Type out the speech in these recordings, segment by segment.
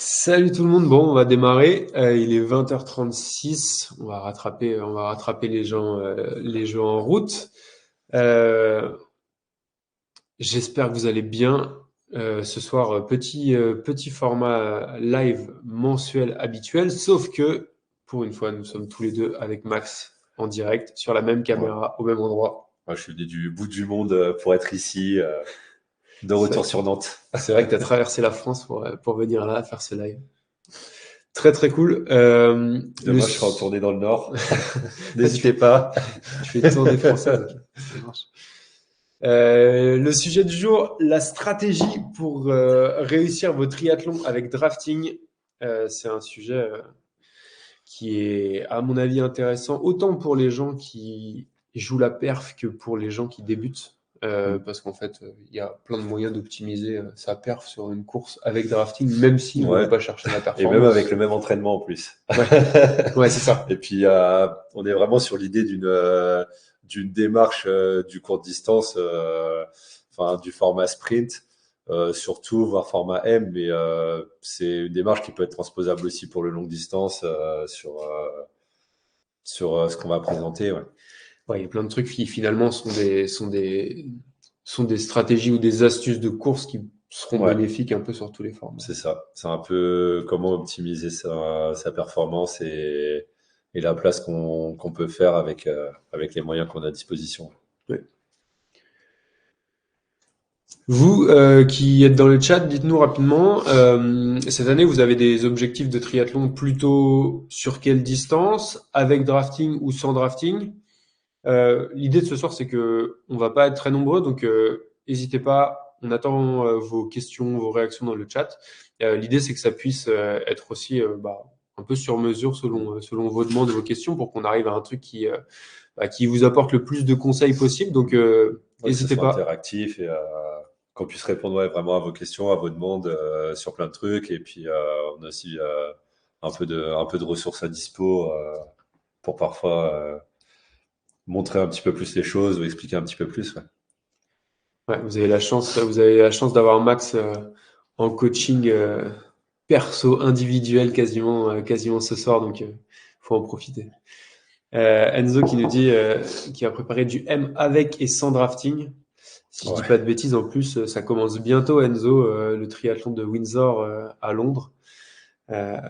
Salut tout le monde, bon on va démarrer, il est 20h36, on va rattraper les gens en route. Euh, J'espère que vous allez bien. Ce soir, petit format live mensuel habituel, sauf que pour une fois nous sommes tous les deux avec Max en direct, sur la même Ouais. caméra, au même endroit. Moi, je suis venu du bout du monde pour être ici, de C'est retour sur Nantes. c'est vrai que tu as traversé la France pour venir là faire ce live. Très très cool. Demain, je serai en tournée dans le Nord. Ah, N'hésitez pas. tu fais tourner française, ok, ça marche. Le sujet du jour, la stratégie pour réussir vos triathlons avec drafting. C'est un sujet qui est, à mon avis, intéressant, autant pour les gens qui jouent la perf que pour les gens qui débutent. Parce qu'en fait, il y a plein de moyens d'optimiser sa perf sur une course avec drafting, même si on ne veut Ouais. pas chercher la Et même avec performance. le même entraînement en plus. Ouais, ouais, c'est ça. Et puis, on est vraiment sur l'idée d'une démarche du court distance, enfin du format sprint, surtout voire format M, mais c'est une démarche qui peut être transposable aussi pour le longue distance sur ce qu'on va présenter. Ouais. Ouais, il y a plein de trucs qui finalement sont des stratégies ou des astuces de course qui seront Ouais. bénéfiques un peu sur tous les formats. C'est ça. C'est un peu comment optimiser sa performance et la place qu'on peut faire avec les moyens qu'on a à disposition. Ouais. Vous qui êtes dans le chat, dites-nous rapidement, cette année vous avez des objectifs de triathlon plutôt sur quelle distance, avec drafting ou sans drafting? L'idée de ce soir c'est que on va pas être très nombreux, donc n'hésitez pas, on attend vos questions, vos réactions dans le chat. L'idée c'est que ça puisse être aussi un peu sur mesure selon vos demandes et vos questions pour qu'on arrive à un truc qui vous apporte le plus de conseils possible. Donc Ouais, que ce n'hésitez soit pas. interactif et qu'on puisse répondre ouais, vraiment à vos questions, à vos demandes sur plein de trucs. Et puis, on a aussi un peu de ressources à dispo pour parfois montrer un petit peu plus les choses ou expliquer un petit peu plus. Ouais. Ouais, vous avez la chance d'avoir Max en coaching perso individuel quasiment ce soir, donc faut en profiter. Enzo qui nous dit qu'il a préparé du M avec et sans drafting. Si je dis pas Ouais. de bêtises, en plus ça commence bientôt Enzo, le triathlon de Windsor à Londres.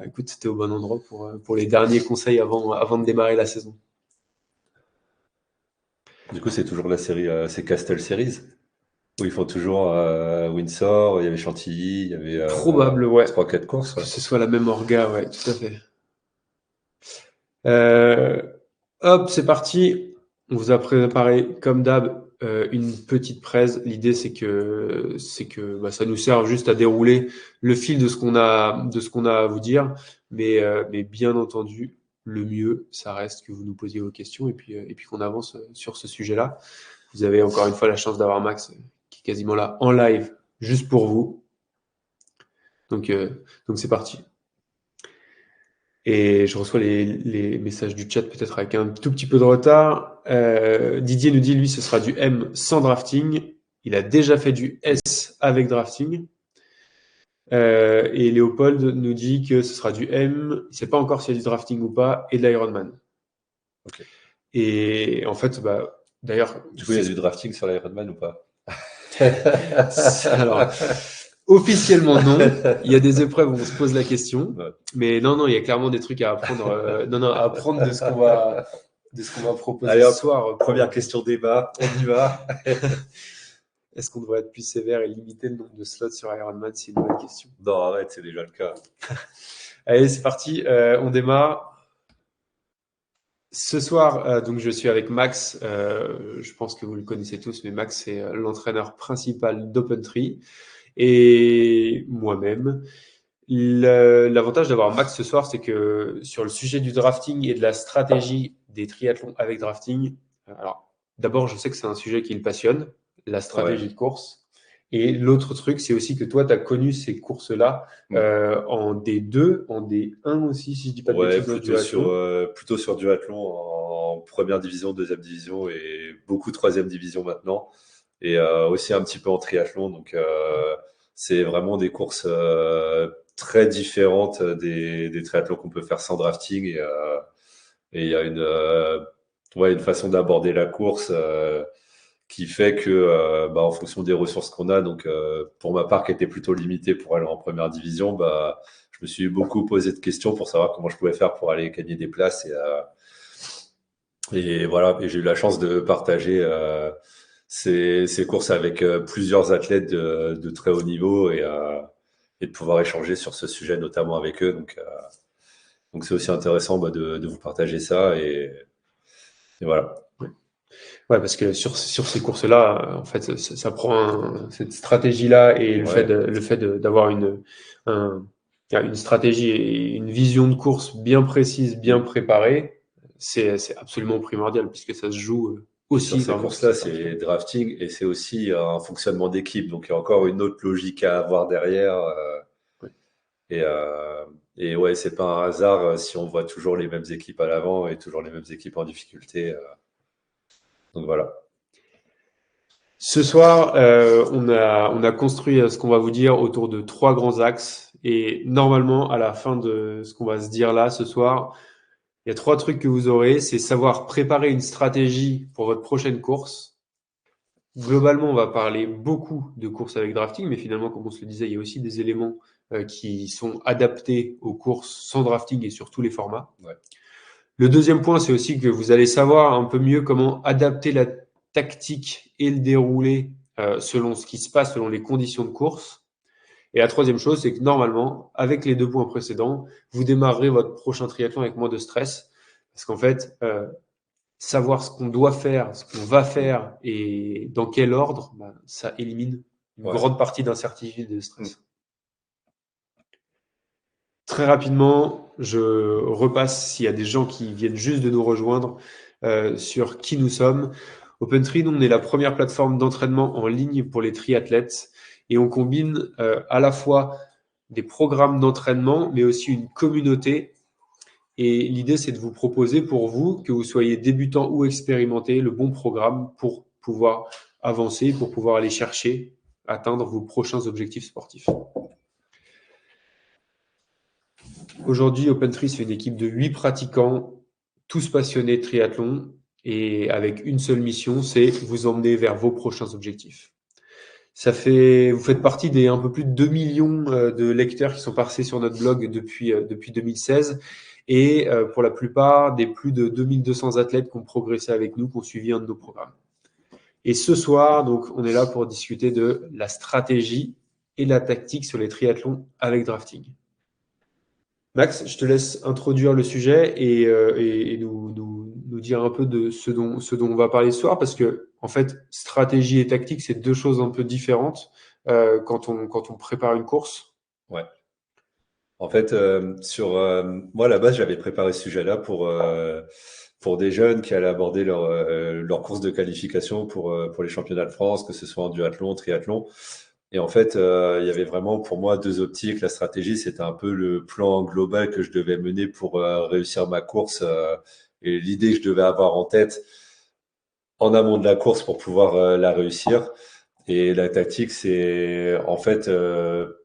Écoute, c'était au bon endroit pour les derniers conseils avant de démarrer la saison. Du coup, c'est toujours la série, c'est Castle Series. Où ils font toujours Windsor, il y avait Chantilly, il y avait Probable, ouais, 3-4 courses. que Ouais. ce soit la même orga, ouais, tout à fait. Euh, Hop, c'est parti. On vous a préparé, comme d'hab, une petite presse. L'idée, c'est que ça nous sert juste à dérouler le fil de ce qu'on a à vous dire. Mais bien entendu, le mieux, ça reste que vous nous posiez vos questions et puis qu'on avance sur ce sujet-là. Vous avez encore une fois la chance d'avoir Max qui est quasiment là en live, juste pour vous. Donc c'est parti. Et je reçois les messages du chat peut-être avec un tout petit peu de retard. Didier nous dit, lui, ce sera du M sans drafting. Il a déjà fait du S avec drafting. Et Léopold nous dit que ce sera du M. Il ne sait pas encore s'il y a du drafting ou pas, et de l'Ironman. Ok. Et en fait, d'ailleurs, Du coup, il y a du drafting sur l'Ironman ou pas? alors, officiellement non. Il y a des épreuves où on se pose la question. Ouais. Mais non, non, il y a clairement des trucs à apprendre. Non, non, à apprendre de ce qu'on va proposer Allez ce hop, soir première pour. question débat, on y va. Est-ce qu'on devrait être plus sévère et limiter le nombre de slots sur Ironman? C'est une bonne question. Non, arrête, c'est déjà le cas. Allez, c'est parti. On démarre. Ce soir, donc je suis avec Max. Je pense que vous le connaissez tous, mais Max c'est l'entraîneur principal d'OpenTree et moi-même. L'avantage d'avoir Max ce soir, c'est que sur le sujet du drafting et de la stratégie des triathlons avec drafting, alors d'abord, je sais que c'est un sujet qui le passionne, la Ouais. stratégie de course. Et l'autre truc, c'est aussi que toi, tu as connu ces courses-là Mm. en D2, en D1 aussi, si je dis pas de Ouais, bêtises, dans le duathlon. plutôt sur duathlon en première division, deuxième division et beaucoup troisième division maintenant. Et aussi un petit peu en triathlon. Donc, c'est vraiment des courses très différente des triathlons qu'on peut faire sans drafting et il y a une façon d'aborder la course qui fait que en fonction des ressources qu'on a, donc pour ma part qui était plutôt limitée pour aller en première division, je me suis beaucoup posé de questions pour savoir comment je pouvais faire pour aller gagner des places et voilà, et j'ai eu la chance de partager ces courses avec plusieurs athlètes de très haut niveau et de pouvoir échanger sur ce sujet notamment avec eux. Donc c'est aussi intéressant de vous partager ça et voilà. Ouais, parce que sur ces courses-là, en fait, ça prend cette stratégie-là et Ouais, le fait d'avoir un- une stratégie et une vision de course bien précise, bien Mm. préparée, c'est absolument primordial puisque ça se joue Et sur aussi ces vraiment sur courses-là, cette partie-là. c'est drafting et c'est aussi un fonctionnement d'équipe. Donc il y a encore une autre logique à avoir derrière. Ouais. Et, euh, et ouais, c'est pas un hasard si on voit toujours les mêmes équipes à l'avant et toujours les mêmes équipes en difficulté. Donc voilà. Ce soir, on a construit ce qu'on va vous dire autour de trois grands axes. Et normalement, à la fin de ce qu'on va se dire là ce soir, il y a trois trucs que vous aurez. C'est savoir préparer une stratégie pour votre prochaine course. Globalement, on va parler beaucoup de courses avec drafting, mais finalement, comme on se le disait, il y a aussi des éléments qui sont adaptés aux courses sans drafting et sur tous les formats. Ouais. Le deuxième point, c'est aussi que vous allez savoir un peu mieux comment adapter la tactique et le déroulé selon ce qui se passe, selon les conditions de course. Et la troisième chose, c'est que normalement, avec les deux points précédents, vous démarrerez votre prochain triathlon avec moins de stress. Parce qu'en fait, savoir ce qu'on doit faire, ce qu'on va Mm. faire et dans quel ordre, ça élimine une Ouais. grande partie d'incertitude et de Mm. stress. Très rapidement, je repasse s'il y a des gens qui viennent juste de nous rejoindre sur qui nous sommes. OpenTri, nous, on est la première plateforme d'entraînement en ligne pour les triathlètes et on combine à la fois des programmes d'entraînement, mais aussi une communauté. Et l'idée, c'est de vous proposer pour vous, que vous soyez débutant ou expérimenté, le bon programme pour pouvoir avancer, pour pouvoir aller chercher, atteindre vos prochains objectifs sportifs. Aujourd'hui, OpenTree, c'est une équipe de 8 pratiquants, tous passionnés de triathlon et avec une seule mission, c'est vous emmener vers vos prochains objectifs. Vous faites partie des un peu plus de 2 millions de lecteurs qui sont passés sur notre blog depuis 2016 et pour la plupart des plus de 2200 athlètes qui ont progressé avec nous, qui ont suivi un de nos programmes. Et ce soir, donc, on est là pour discuter de la stratégie et la tactique sur les triathlons avec drafting. Max, je te laisse introduire le sujet et nous dire un peu de ce dont on va parler ce soir, parce que, en fait, stratégie et tactique, c'est deux choses un peu différentes quand on prépare une course. Ouais. En fait, moi, à la base, j'avais préparé ce sujet-là pour des jeunes qui allaient aborder leur course de qualification pour les championnats de France, que ce soit en duathlon, triathlon. Et en fait, il y avait vraiment pour moi deux optiques. La stratégie, c'était un peu le plan global que je devais mener pour réussir ma course et l'idée que je devais avoir en tête en amont de la course pour pouvoir la réussir. Et la tactique, c'est en fait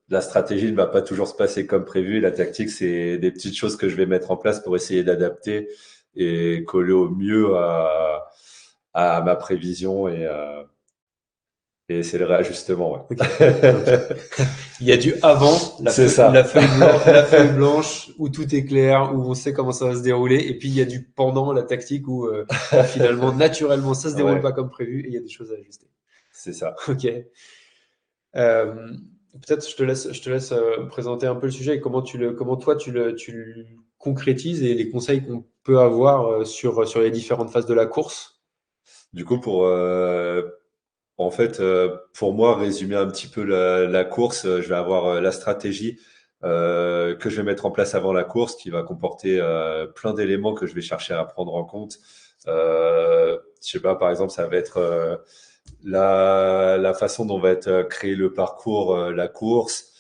la stratégie ne va pas toujours se passer comme prévu. La tactique, c'est des petites choses que je vais mettre en place pour essayer d'adapter et coller au mieux à ma prévision et c'est le réajustement. Ouais. Ok. Il y a du avant, C'est ça. la feuille blanche où tout est clair, où on sait comment ça va se dérouler, et puis il y a du pendant, la tactique où finalement, naturellement, ça se déroule Ouais, pas comme prévu et il y a des choses à ajuster. c'est ça. Ok. Euh, Peut-être je te laisse présenter un peu le sujet et comment toi tu le concrétises et les conseils qu'on peut avoir sur les différentes phases de la course. Du coup, en fait, pour moi, résumer un petit peu la course, je vais avoir la stratégie que je vais mettre en place avant la course, qui va comporter plein d'éléments que je vais chercher à prendre en compte. Je sais pas, par exemple, ça va être la façon dont va être créé le parcours, la course,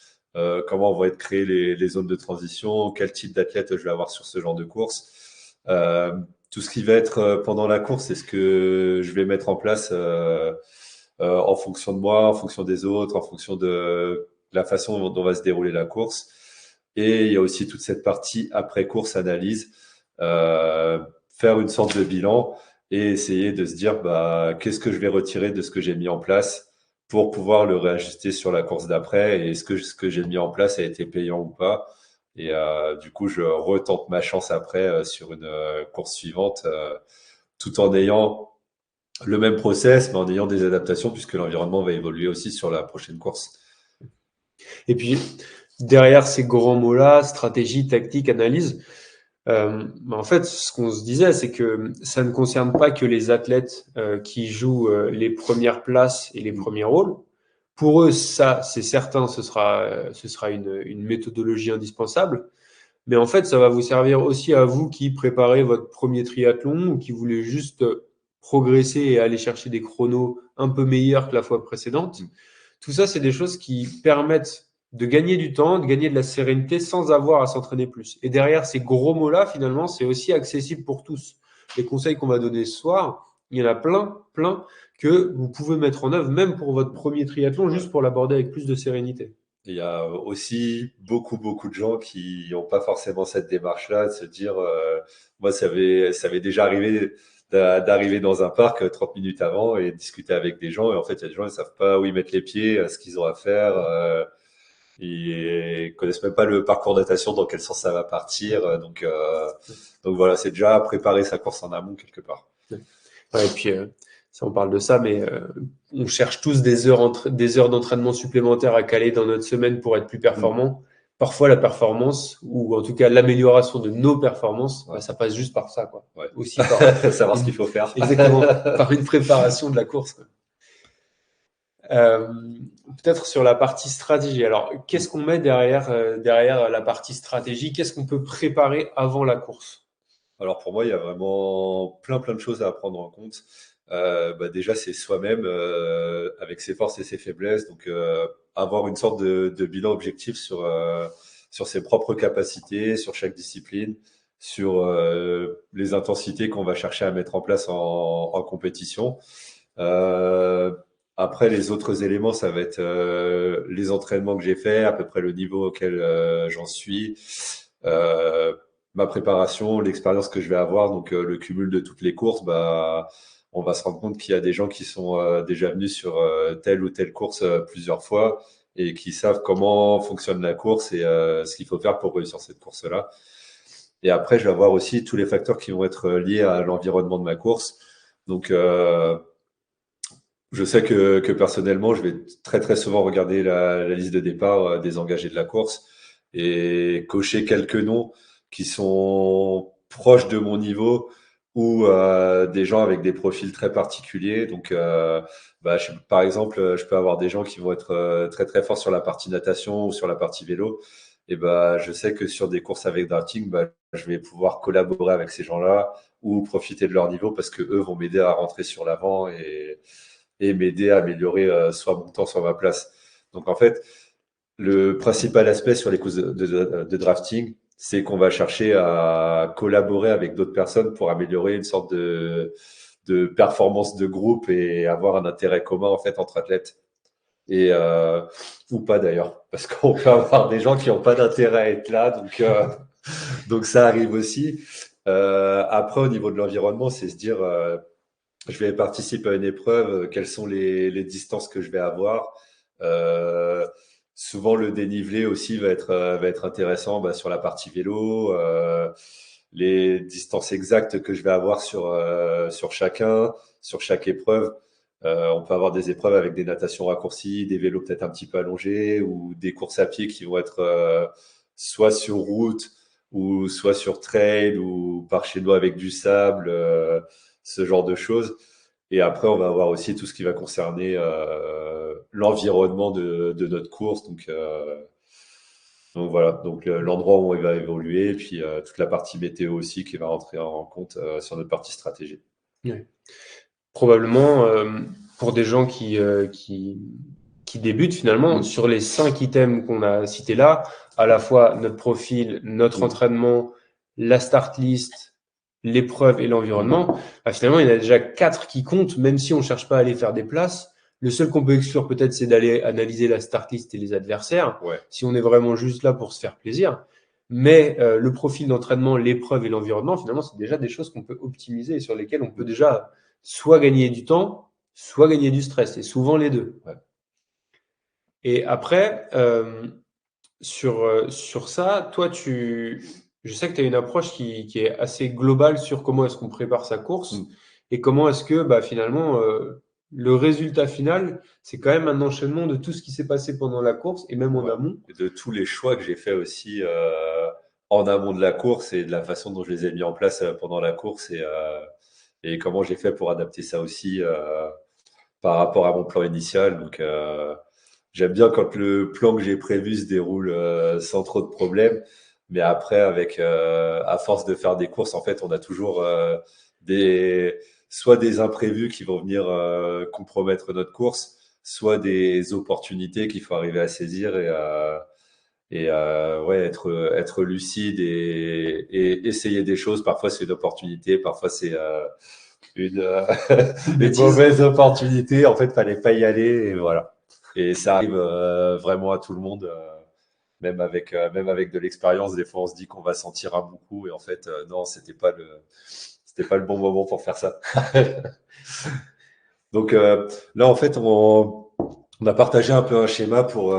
comment vont être créées les zones de transition, quel type d'athlète je vais avoir sur ce genre de course. Tout ce qui va être pendant la course, c'est ce que je vais mettre en place en fonction de moi, en fonction des autres, en fonction de la façon dont va se dérouler la course. Et il y a aussi toute cette partie après-course analyse, faire une sorte de bilan et essayer de se dire qu'est-ce que je vais retirer de ce que j'ai mis en place pour pouvoir le réajuster sur la course d'après et est-ce que ce que j'ai mis en place a été payant ou pas. Et du coup, je retente ma chance après sur une course suivante tout en ayant le même process, mais en ayant des adaptations puisque l'environnement va évoluer aussi sur la prochaine course. Et puis, derrière ces grands mots-là, stratégie, tactique, analyse, en fait, ce qu'on se disait, c'est que ça ne concerne pas que les athlètes qui jouent les premières places et les premiers rôles. Pour eux, ça, c'est certain, ce sera une méthodologie indispensable. Mais en fait, ça va vous servir aussi à vous qui préparez votre premier triathlon ou qui voulez juste progresser et aller chercher des chronos un peu meilleurs que la fois précédente. Tout ça, c'est des choses qui permettent de gagner du temps, de gagner de la sérénité sans avoir à s'entraîner plus. Et derrière ces gros mots-là, finalement, c'est aussi accessible pour tous. Les conseils qu'on va donner ce soir, il y en a plein que vous pouvez mettre en œuvre, même pour votre premier triathlon, juste pour l'aborder avec plus de sérénité. Il y a aussi beaucoup de gens qui n'ont pas forcément cette démarche-là, de se dire, moi, ça avait déjà arrivé d'arriver dans un parc 30 minutes avant et de discuter avec des gens. Et en fait, il y a des gens qui ne savent pas où ils mettent les pieds, ce qu'ils ont à faire. Ils connaissent même pas le parcours de natation, dans quel sens ça va partir. Donc voilà, c'est déjà préparer sa course en amont quelque part. Ouais, et puis, ça, on parle de ça, mais on cherche tous des heures d'entraînement supplémentaires à caler dans notre semaine pour être plus performant. Parfois, la performance, ou en tout cas l'amélioration de nos performances, ça passe juste par ça, quoi. Ouais. Aussi par savoir ce qu'il faut faire. Exactement, par une préparation de la course, quoi. Peut-être sur la partie stratégie. Alors, qu'est-ce qu'on met derrière la partie stratégie? Qu'est-ce qu'on peut préparer avant la course? Alors pour moi, il y a vraiment plein de choses à prendre en compte. Déjà, c'est soi-même avec ses forces et ses faiblesses. Donc, avoir une sorte de bilan objectif sur ses propres capacités, sur chaque discipline, sur les intensités qu'on va chercher à mettre en place en compétition. Après, les autres éléments, ça va être les entraînements que j'ai faits, à peu près le niveau auquel j'en suis. Ma préparation, l'expérience que je vais avoir, donc le cumul de toutes les courses, on va se rendre compte qu'il y a des gens qui sont déjà venus sur telle ou telle course plusieurs fois et qui savent comment fonctionne la course et ce qu'il faut faire pour réussir cette course-là. Et après, je vais avoir aussi tous les facteurs qui vont être liés à l'environnement de ma course. Donc, je sais que personnellement, je vais très souvent regarder la liste de départ des engagés de la course et cocher quelques noms qui sont proches de mon niveau ou des gens avec des profils très particuliers. Donc, par exemple, je peux avoir des gens qui vont être très forts sur la partie natation ou sur la partie vélo. Et je sais que sur des courses avec drafting, je vais pouvoir collaborer avec ces gens-là ou profiter de leur niveau parce que eux vont m'aider à rentrer sur l'avant et m'aider à améliorer soit mon temps, soit ma place. Donc en fait, le principal aspect sur les courses de drafting, c'est qu'on va chercher à collaborer avec d'autres personnes pour améliorer une sorte de performance de groupe et avoir un intérêt commun en fait entre athlètes. Et ou pas d'ailleurs, parce qu'on peut avoir des gens qui n'ont pas d'intérêt à être là, donc ça arrive aussi. Après, au niveau de l'environnement, c'est se dire je vais participer à une épreuve, quelles sont les distances que je vais avoir. Souvent, le dénivelé aussi va être intéressant sur la partie vélo, les distances exactes que je vais avoir sur chaque épreuve. On peut avoir des épreuves avec des natations raccourcies, des vélos peut-être un petit peu allongés ou des courses à pied qui vont être soit sur route ou soit sur trail ou par chez nous avec du sable, ce genre de choses. Et après, on va avoir aussi tout ce qui va concerner l'environnement de notre course. Donc voilà, donc l'endroit où on va évoluer, et puis toute la partie météo aussi qui va rentrer en compte sur notre partie stratégie. Ouais. Probablement, pour des gens qui débutent finalement, sur les 5 items qu'on a cités là, à la fois notre profil, notre entraînement, la start list, l'épreuve et l'environnement, finalement, il y en a déjà 4 qui comptent, même si on cherche pas à aller faire des places. Le seul qu'on peut exclure peut-être, c'est d'aller analyser la start list et les adversaires, Ouais. si on est vraiment juste là pour se faire plaisir. Mais le profil d'entraînement, l'épreuve et l'environnement, finalement, c'est déjà des choses qu'on peut optimiser et sur lesquelles on peut déjà soit gagner du temps, soit gagner du stress, et souvent les deux. Ouais. Et après, sur ça, toi, je sais que tu as une approche qui est assez globale sur comment est-ce qu'on prépare sa course Mm. et comment est-ce que bah, finalement, le résultat final, c'est quand même un enchaînement de tout ce qui s'est passé pendant la course et même en Ouais. amont. Et de tous les choix que j'ai fait aussi en amont de la course et de la façon dont je les ai mis en place pendant la course et comment j'ai fait pour adapter ça aussi par rapport à mon plan initial. Donc, j'aime bien quand le plan que j'ai prévu se déroule sans trop de problèmes. Mais après, à force de faire des courses, en fait, on a toujours des, soit des imprévus qui vont venir compromettre notre course, soit des opportunités qu'il faut arriver à saisir ouais, être lucide et essayer des choses. Parfois, c'est une opportunité, parfois, c'est une, une mauvaise opportunité. En fait, fallait pas y aller et voilà. Et ça arrive vraiment à tout le monde, même avec de l'expérience. Des fois, on se dit qu'on va sentir un bon coup et en fait, non, c'était pas le bon moment pour faire ça. Donc là, en fait, on a partagé un peu un schéma pour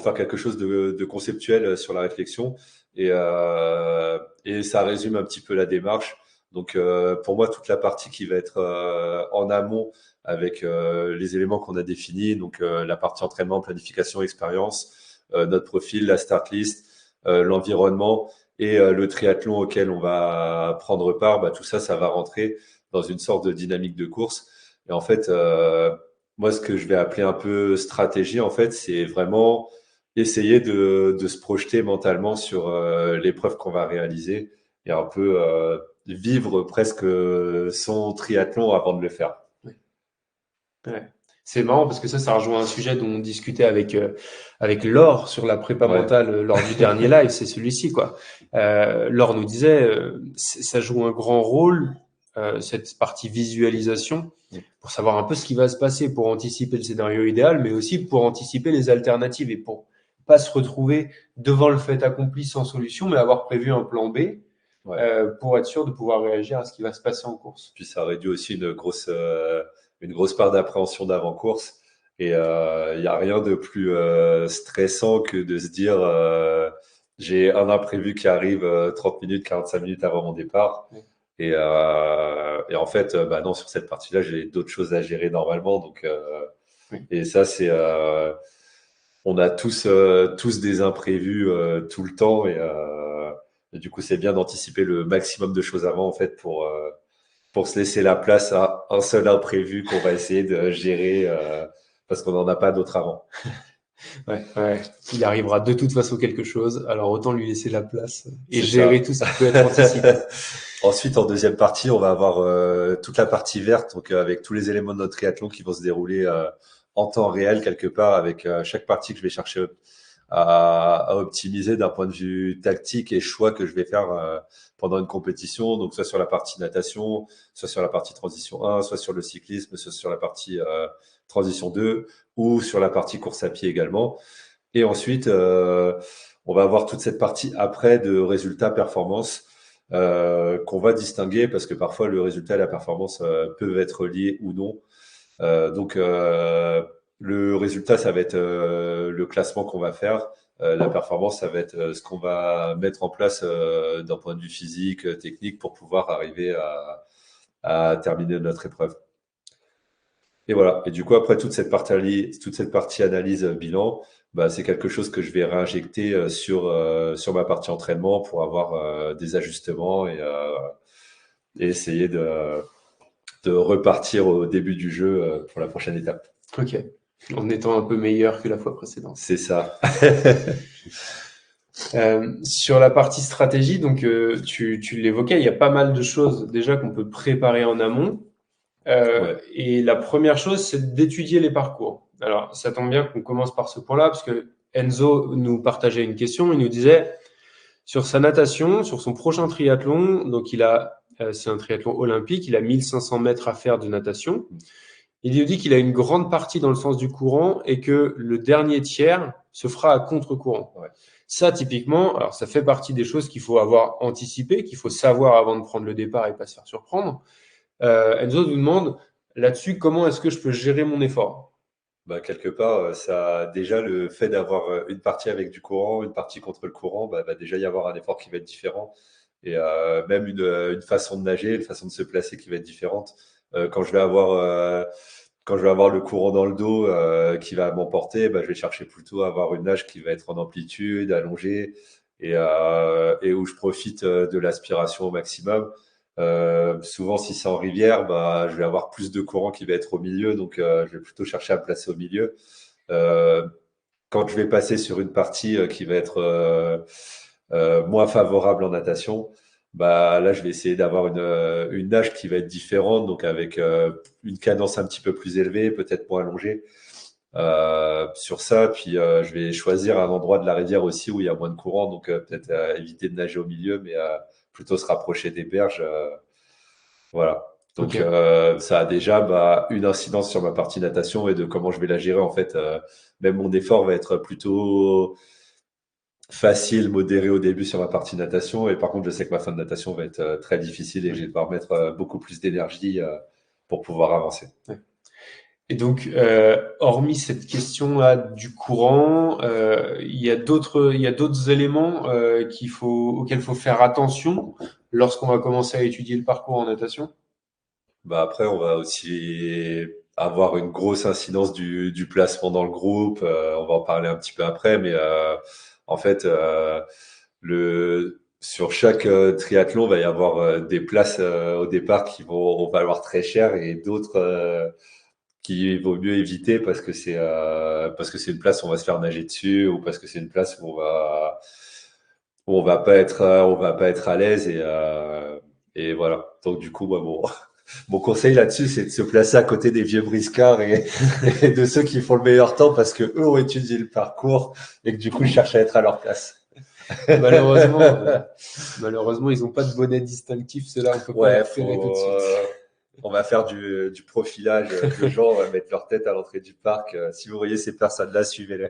faire quelque chose de conceptuel sur la réflexion et ça résume un petit peu la démarche. Donc pour moi, toute la partie qui va être en amont avec les éléments qu'on a définis, donc la partie entraînement, planification, expérience, notre profil, la start list, l'environnement et le triathlon auquel on va prendre part, bah, tout ça, ça va rentrer dans une sorte de dynamique de course. Et en fait, moi, ce que je vais appeler un peu stratégie, en fait, c'est vraiment essayer de se projeter mentalement sur l'épreuve qu'on va réaliser et un peu vivre presque son triathlon avant de le faire. Ouais. C'est marrant parce que ça rejoint un sujet dont on discutait avec Laure sur la prépa Ouais, mentale lors du dernier live, c'est celui-ci, quoi. Laure nous disait, ça joue un grand rôle, cette partie visualisation, pour savoir un peu ce qui va se passer, pour anticiper le scénario idéal, mais aussi pour anticiper les alternatives et pour pas se retrouver devant le fait accompli sans solution, mais avoir prévu un plan B, ouais. pour être sûr de pouvoir réagir à ce qui va se passer en course. Puis ça réduit aussi une grosse part d'appréhension d'avant-course. Et il n'y a rien de plus stressant que de se dire j'ai un imprévu qui arrive 30 minutes, 45 minutes avant mon départ. Et en fait, bah non, sur cette partie-là, j'ai d'autres choses à gérer normalement. Donc, Oui. et ça, on a tous des imprévus tout le temps. Et du coup, c'est bien d'anticiper le maximum de choses avant, en fait, pour se laisser la place à un seul imprévu qu'on va essayer de gérer parce qu'on n'en a pas d'autres avant. Ouais, ouais. Il arrivera de toute façon quelque chose, alors autant lui laisser la place et C'est gérer ça. tout ce qui peut être anticipé. Ensuite, en deuxième partie, on va avoir toute la partie verte, donc avec tous les éléments de notre triathlon qui vont se dérouler en temps réel quelque part, avec chaque partie que je vais chercher à optimiser d'un point de vue tactique et choix que je vais faire pendant une compétition. Donc, soit sur la partie natation, soit sur la partie transition 1, soit sur le cyclisme, soit sur la partie transition 2 ou sur la partie course à pied également. Et ensuite, on va avoir toute cette partie après de résultats performance qu'on va distinguer parce que parfois le résultat et la performance peuvent être liés ou non. Donc, le résultat, ça va être le classement qu'on va faire. La performance, ça va être ce qu'on va mettre en place d'un point de vue physique, technique, pour pouvoir arriver à terminer notre épreuve. Et voilà. Et du coup, après toute cette partie analyse bilan, bah, c'est quelque chose que je vais réinjecter sur ma partie entraînement pour avoir des ajustements et essayer de repartir au début du jeu pour la prochaine étape. Ok. En étant un peu meilleur que la fois précédente. C'est ça. Sur la partie stratégie, donc tu l'évoquais, il y a pas mal de choses déjà qu'on peut préparer en amont. Ouais. Et la première chose, c'est d'étudier les parcours. Alors, ça tombe bien qu'on commence par ce point-là, parce que Enzo nous partageait une question. Il nous disait, sur sa natation, sur son prochain triathlon, donc c'est un triathlon olympique, il a 1500 mètres à faire de natation. Il nous dit qu'il a une grande partie dans le sens du courant et que le dernier tiers se fera à contre-courant. Ouais. Ça, typiquement, alors ça fait partie des choses qu'il faut avoir anticipées, qu'il faut savoir avant de prendre le départ et pas se faire surprendre. Enzo nous demande là-dessus comment est-ce que je peux gérer mon effort. Bah, quelque part, ça, déjà, le fait d'avoir une partie avec du courant, une partie contre le courant, bah, va déjà y avoir un effort qui va être différent. Et même une façon de nager, une façon de se placer qui va être différente. Quand je vais avoir, quand je vais avoir le courant dans le dos qui va m'emporter, bah, je vais chercher plutôt à avoir une nage qui va être en amplitude, allongée, et où je profite de l'aspiration au maximum. Souvent, si c'est en rivière, bah, je vais avoir plus de courant qui va être au milieu, donc je vais plutôt chercher à me placer au milieu. Euh, Quand je vais passer sur une partie qui va être moins favorable en natation, bah là, je vais essayer d'avoir une nage qui va être différente, donc avec une cadence un petit peu plus élevée, peut-être moins allongée sur ça. Puis je vais choisir un endroit de la rivière aussi où il y a moins de courant, donc peut-être éviter de nager au milieu, mais plutôt se rapprocher des berges. Voilà. Ok. Donc ça a déjà une incidence sur ma partie natation et de comment je vais la gérer en fait. Même mon effort va être plutôt facile, modéré au début sur ma partie natation, et par contre je sais que ma fin de natation va être très difficile et que je vais devoir mettre beaucoup plus d'énergie pour pouvoir avancer. Et donc, hormis cette question-là du courant, il y a d'autres éléments auxquels il faut faire attention lorsqu'on va commencer à étudier le parcours en natation. Bah après, on va aussi avoir une grosse incidence du placement dans le groupe. On va en parler un petit peu après, mais en fait, sur chaque triathlon, il va y avoir des places au départ qui vont valoir très cher et d'autres qu'il vaut mieux éviter parce que c'est une place où on va se faire nager dessus ou parce que c'est une place où on va pas être à l'aise et voilà. Donc du coup, moi, bon. Mon conseil là-dessus, c'est de se placer à côté des vieux briscards et de ceux qui font le meilleur temps parce que eux ont étudié le parcours et que du coup, je cherche à être à leur place. Malheureusement, malheureusement, ils n'ont pas de bonnet distinctif, ceux-là, on peut pas les Ouais, repérer tout de suite. on va faire du profilage de gens, on va mettre leur tête à l'entrée du parc. Si vous voyez ces personnes-là, suivez-les.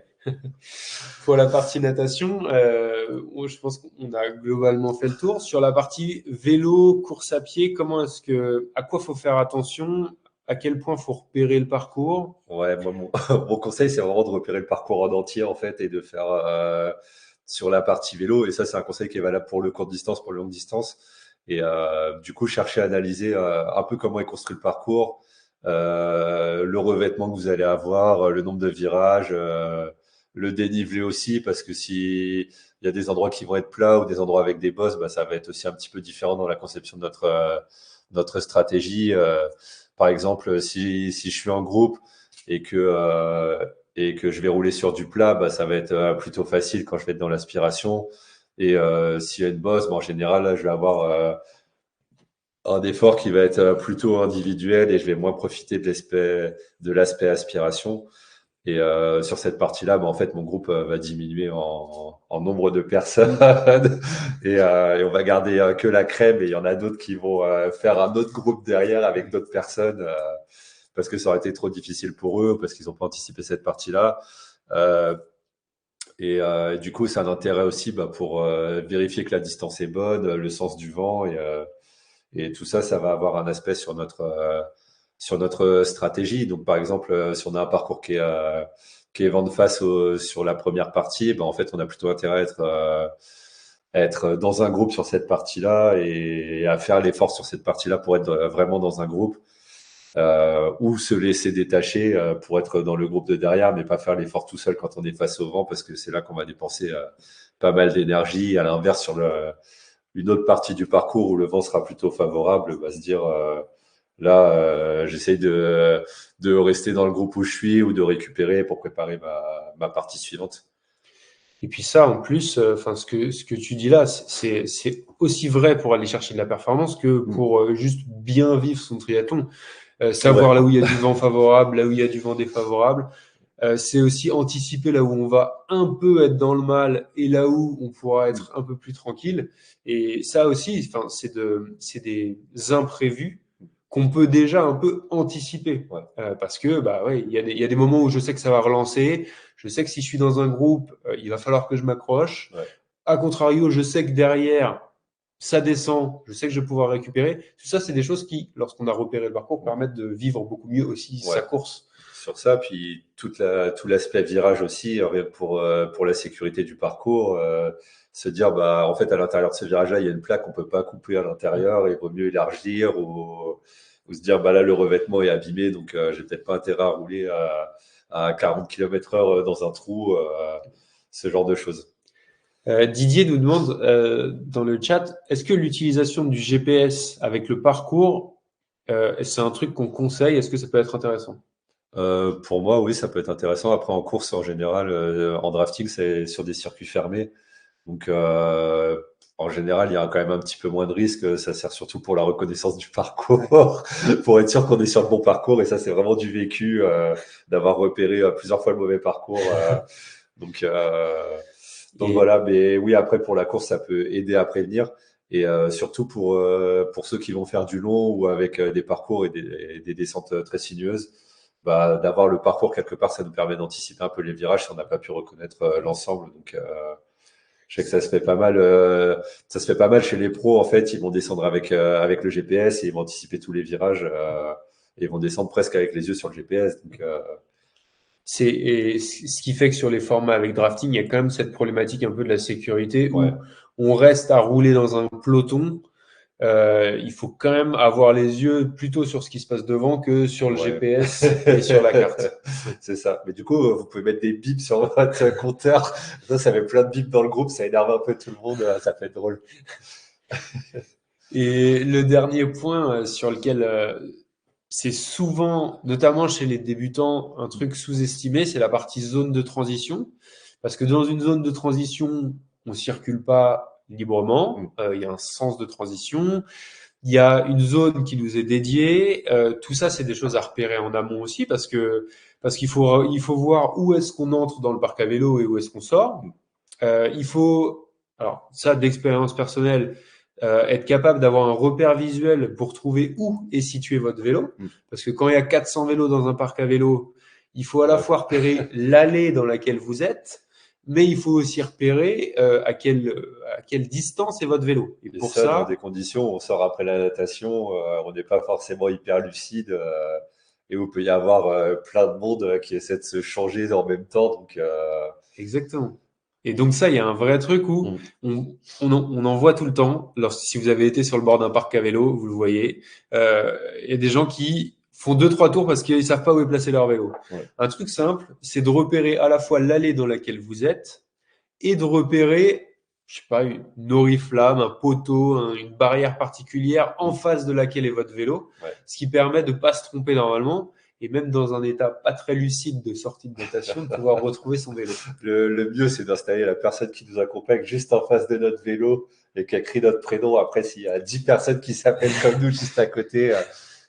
Pour la partie natation, je pense qu'on a globalement fait le tour. Sur la partie vélo, course à pied, à quoi faut faire attention? À quel point faut repérer le parcours? Ouais, moi, mon conseil, c'est vraiment de repérer le parcours en entier, en fait, et de faire sur la partie vélo. Et ça, c'est un conseil qui est valable pour le court distance, pour le longue distance. Et du coup, chercher à analyser un peu comment est construit le parcours, le revêtement que vous allez avoir, le nombre de virages, le dénivelé aussi, parce que si il y a des endroits qui vont être plats ou des endroits avec des bosses, bah, ça va être aussi un petit peu différent dans la conception de notre stratégie. Par exemple, si je suis en groupe et et que je vais rouler sur du plat, bah, ça va être plutôt facile quand je vais être dans l'aspiration. Et s'il y a une bosse, bah, en général, là, je vais avoir un effort qui va être plutôt individuel et je vais moins profiter de l'aspect aspiration. Et sur cette partie-là, bah, en fait, mon groupe va diminuer en nombre de personnes et on va garder que la crème. Et il y en a d'autres qui vont faire un autre groupe derrière avec d'autres personnes parce que ça aurait été trop difficile pour eux, parce qu'ils n'ont pas anticipé cette partie-là. Euh, et du coup, c'est un intérêt aussi bah, pour vérifier que la distance est bonne, le sens du vent et tout ça, ça va avoir un aspect sur notre stratégie. Donc, par exemple, si on a un parcours qui est vent de face sur la première partie, ben, en fait, on a plutôt intérêt à être dans un groupe sur cette partie-là et à faire l'effort sur cette partie-là pour être vraiment dans un groupe ou se laisser détacher pour être dans le groupe de derrière, mais pas faire l'effort tout seul quand on est face au vent parce que c'est là qu'on va dépenser pas mal d'énergie. À l'inverse, une autre partie du parcours où le vent sera plutôt favorable, va se dire là, j'essaye de rester dans le groupe où je suis ou de récupérer pour préparer ma partie suivante. Et puis ça, en plus, enfin, ce que tu dis là, c'est aussi vrai pour aller chercher de la performance que Mm. pour juste bien vivre son triathlon. Ouais, Savoir là où il y a du vent favorable, là où il y a du vent défavorable. C'est aussi anticiper là où on va un peu être dans le mal et là où on pourra mm. être un peu plus tranquille. Et ça aussi, enfin, c'est des imprévus qu'on peut déjà un peu anticiper. Ouais. Parce que, bah ouais, il y a des moments où je sais que ça va relancer. Je sais que si je suis dans un groupe, il va falloir que je m'accroche. Ouais. A contrario, je sais que derrière, ça descend, je sais que je vais pouvoir récupérer. Tout ça, c'est des choses qui, lorsqu'on a repéré le parcours, permettent de vivre beaucoup mieux aussi Ouais. sa course. Sur ça, puis tout l'aspect virage aussi, pour la sécurité du parcours, se dire, bah, en fait, à l'intérieur de ce virage-là, il y a une plaque qu'on peut pas couper à l'intérieur, il vaut mieux élargir ou se dire, bah là, le revêtement est abîmé, donc j'ai peut-être pas intérêt à rouler à 40 km/h dans un trou, ce genre de choses. Didier nous demande dans le chat, est-ce que l'utilisation du GPS avec le parcours, c'est un truc qu'on conseille? Est-ce que ça peut être intéressant? Pour moi, oui, ça peut être intéressant. Après, en course, en général, en drafting, c'est sur des circuits fermés. Donc, en général, il y a quand même un petit peu moins de risques. Ça sert surtout pour la reconnaissance du parcours, pour être sûr qu'on est sur le bon parcours. Et ça, c'est vraiment du vécu, d'avoir repéré plusieurs fois le mauvais parcours. Donc, euh, donc Et voilà. Mais oui, après, pour la course, ça peut aider à prévenir. Et surtout pour ceux qui vont faire du long ou avec des parcours et des descentes très sinueuses, bah, d'avoir le parcours quelque part, ça nous permet d'anticiper un peu les virages si on n'a pas pu reconnaître l'ensemble. Donc, je sais que ça se fait pas mal. Ça se fait pas mal chez les pros. En fait, ils vont descendre avec le GPS et ils vont anticiper tous les virages et ils vont descendre presque avec les yeux sur le GPS. Donc, et ce qui fait que sur les formats avec drafting, il y a quand même cette problématique un peu de la sécurité ouais, où on reste à rouler dans un peloton. Il faut quand même avoir les yeux plutôt sur ce qui se passe devant que sur le ouais. GPS et sur la carte. C'est ça. Mais du coup, vous pouvez mettre des bips sur votre compteur. Ça fait plein de bips dans le groupe, ça énerve un peu tout le monde. Ça peut être drôle. Et le dernier point sur lequel c'est souvent, notamment chez les débutants, un truc sous-estimé, c'est la partie zone de transition. Parce que dans une zone de transition, on circule pas librement, Mm. il y a un sens de transition, il y a une zone qui nous est dédiée. Tout ça, c'est des choses à repérer en amont aussi, parce qu'il faut voir où est-ce qu'on entre dans le parc à vélo et où est-ce qu'on sort. Il faut, alors ça d'expérience personnelle, être capable d'avoir un repère visuel pour trouver où est situé votre vélo. Mm. Parce que quand il y a 400 vélos dans un parc à vélo, il faut à la Ouais. fois repérer l'allée dans laquelle vous êtes, mais il faut aussi repérer à quelle distance est votre vélo. Et Et pour ça, dans des ça, conditions où on sort après la natation, on n'est pas forcément hyper lucide et où il peut y avoir plein de monde qui essaie de se changer en même temps. Donc, exactement. Et donc ça, il y a un vrai truc où mm. on en voit tout le temps. Si vous avez été sur le bord d'un parc à vélo, vous le voyez. Il y a des gens qui font deux, trois tours parce qu'ils savent pas où est placé leur vélo. Ouais. Un truc simple, c'est de repérer à la fois l'allée dans laquelle vous êtes et de repérer, je sais pas, une oriflamme, un poteau, une barrière particulière en Mm. face de laquelle est votre vélo, Ouais. ce qui permet de pas se tromper normalement et même dans un état pas très lucide de sortie de natation, de pouvoir retrouver son vélo. Le mieux, c'est d'installer la personne qui nous accompagne juste en face de notre vélo et qui a écrit notre prénom. Après, s'il y a 10 personnes qui s'appellent comme nous juste à côté,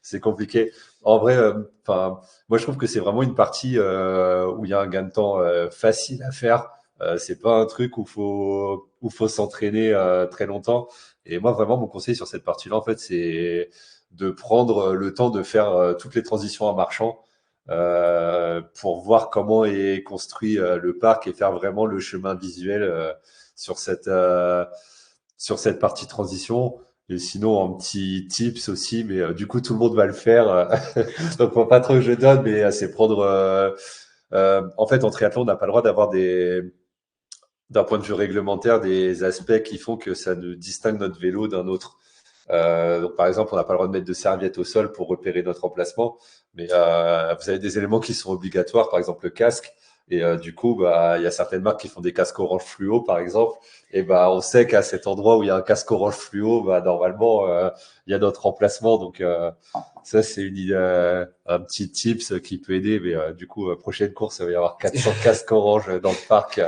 c'est compliqué. En vrai, enfin, moi, je trouve que c'est vraiment une partie où il y a un gain de temps facile à faire. C'est pas un truc où faut s'entraîner très longtemps. Et moi, vraiment, mon conseil sur cette partie-là, en fait, c'est de prendre le temps de faire toutes les transitions en marchant pour voir comment est construit le parc et faire vraiment le chemin visuel sur cette euh, sur cette partie transition. Et sinon, en petit tips aussi, mais du coup, tout le monde va le faire. Donc, faut pas trop que je donne, mais c'est prendre. En fait, en triathlon, on n'a pas le droit d'avoir d'un point de vue réglementaire, des aspects qui font que ça nous distingue notre vélo d'un autre. Donc, par exemple, on n'a pas le droit de mettre de serviette au sol pour repérer notre emplacement, mais vous avez des éléments qui sont obligatoires, par exemple le casque. Et du coup, bah, il y a certaines marques qui font des casques orange fluo, par exemple. Et bah, on sait qu'à cet endroit où il y a un casque orange fluo, bah, normalement, il y a notre emplacement. Donc, ça, c'est un petit tips qui peut aider. Mais du coup, prochaine course, il va y avoir 400 casques orange dans le parc.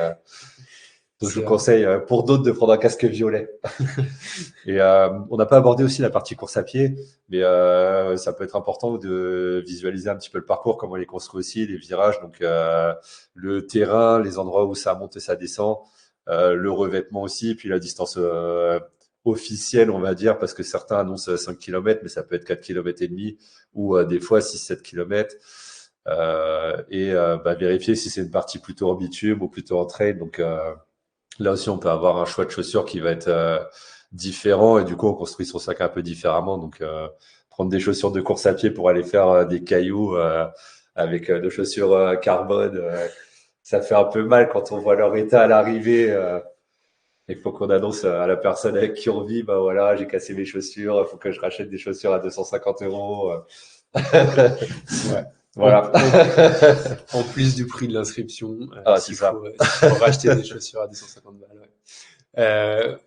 Donc, je vous conseille pour d'autres de prendre un casque violet. Et on n'a pas abordé aussi la partie course à pied, mais ça peut être important de visualiser un petit peu le parcours, comment il est construit aussi, les virages, donc le terrain, les endroits où ça monte et ça descend, le revêtement aussi, puis la distance officiels, on va dire, parce que certains annoncent 5 km, mais ça peut être 4 km et demi ou des fois 6-7 km. Vérifier si c'est une partie plutôt en bitume ou plutôt en trail. Donc là aussi, on peut avoir un choix de chaussures qui va être différent et du coup, on construit son sac un peu différemment. Donc prendre des chaussures de course à pied pour aller faire des cailloux avec nos chaussures carbone, ça fait un peu mal quand on voit leur état à l'arrivée. Il faut qu'on annonce à la personne avec qui on vit, bah voilà, j'ai cassé mes chaussures, il faut que je rachète des chaussures à 250 euros. Ouais. Voilà. En plus du prix de l'inscription, Ah, c'est ça. s'il faut racheter des chaussures à 250 balles. Ouais.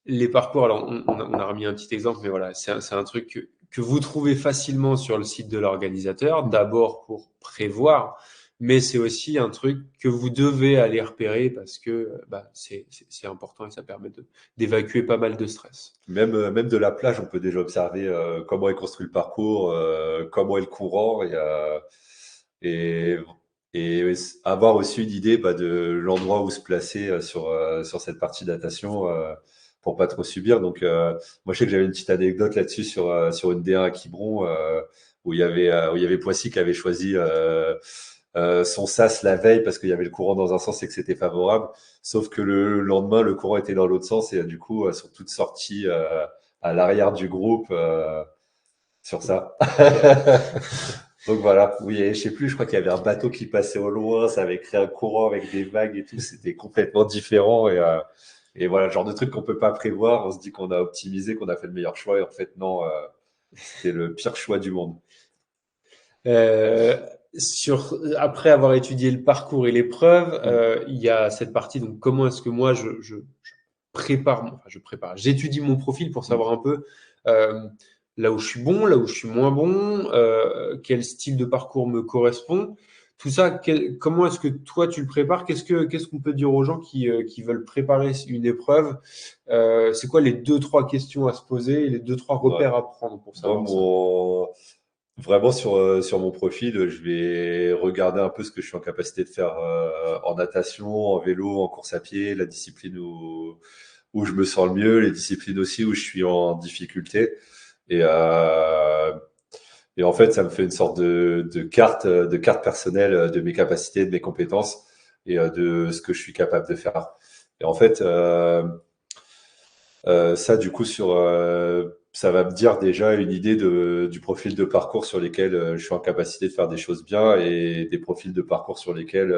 Les parcours, alors on a remis un petit exemple, mais voilà, c'est un truc que vous trouvez facilement sur le site de l'organisateur, d'abord pour prévoir, mais c'est aussi un truc que vous devez aller repérer parce que c'est important et ça permet d'évacuer pas mal de stress. Même de la plage, on peut déjà observer comment est construit le parcours, comment est le courant et, et avoir aussi une idée de l'endroit où se placer sur cette partie de natation pour pas trop subir. Donc, moi, je sais que j'avais une petite anecdote là-dessus sur une D1 à Quiberon où il y avait Poissy qui avait choisi son sas la veille parce qu'il y avait le courant dans un sens et que c'était favorable. Sauf que le lendemain, le courant était dans l'autre sens et du coup, sont toutes sorties à l'arrière du groupe sur ça. Donc voilà, oui, et je sais plus, je crois qu'il y avait un bateau qui passait au loin, ça avait créé un courant avec des vagues et tout, c'était complètement différent et voilà, le genre de truc qu'on peut pas prévoir, on se dit qu'on a optimisé, qu'on a fait le meilleur choix et en fait non, c'était le pire choix du monde. Euh, Après avoir étudié le parcours et l'épreuve, Mm. il y a cette partie, donc comment est-ce que moi je prépare, enfin je prépare, j'étudie mon profil pour Mm. savoir un peu euh, là où je suis bon, là où je suis moins bon, quel style de parcours me correspond. Tout ça, comment est-ce que toi tu le prépares? Qu'est-ce qu'on peut dire aux gens qui veulent préparer une épreuve? C'est quoi les deux, trois questions à se poser et les deux, trois Ouais. repères à prendre pour Moi, savoir ça? vraiment sur mon profil, je vais regarder un peu ce que je suis en capacité de faire en natation, en vélo, en course à pied, la discipline où je me sens le mieux, les disciplines aussi où je suis en difficulté. Et, euh, et en fait, ça me fait une sorte de carte personnelle de mes capacités, de mes compétences et de ce que je suis capable de faire. Et en fait, ça, du coup, ça va me dire déjà une idée du profil de parcours sur lesquels je suis en capacité de faire des choses bien et des profils de parcours sur lesquels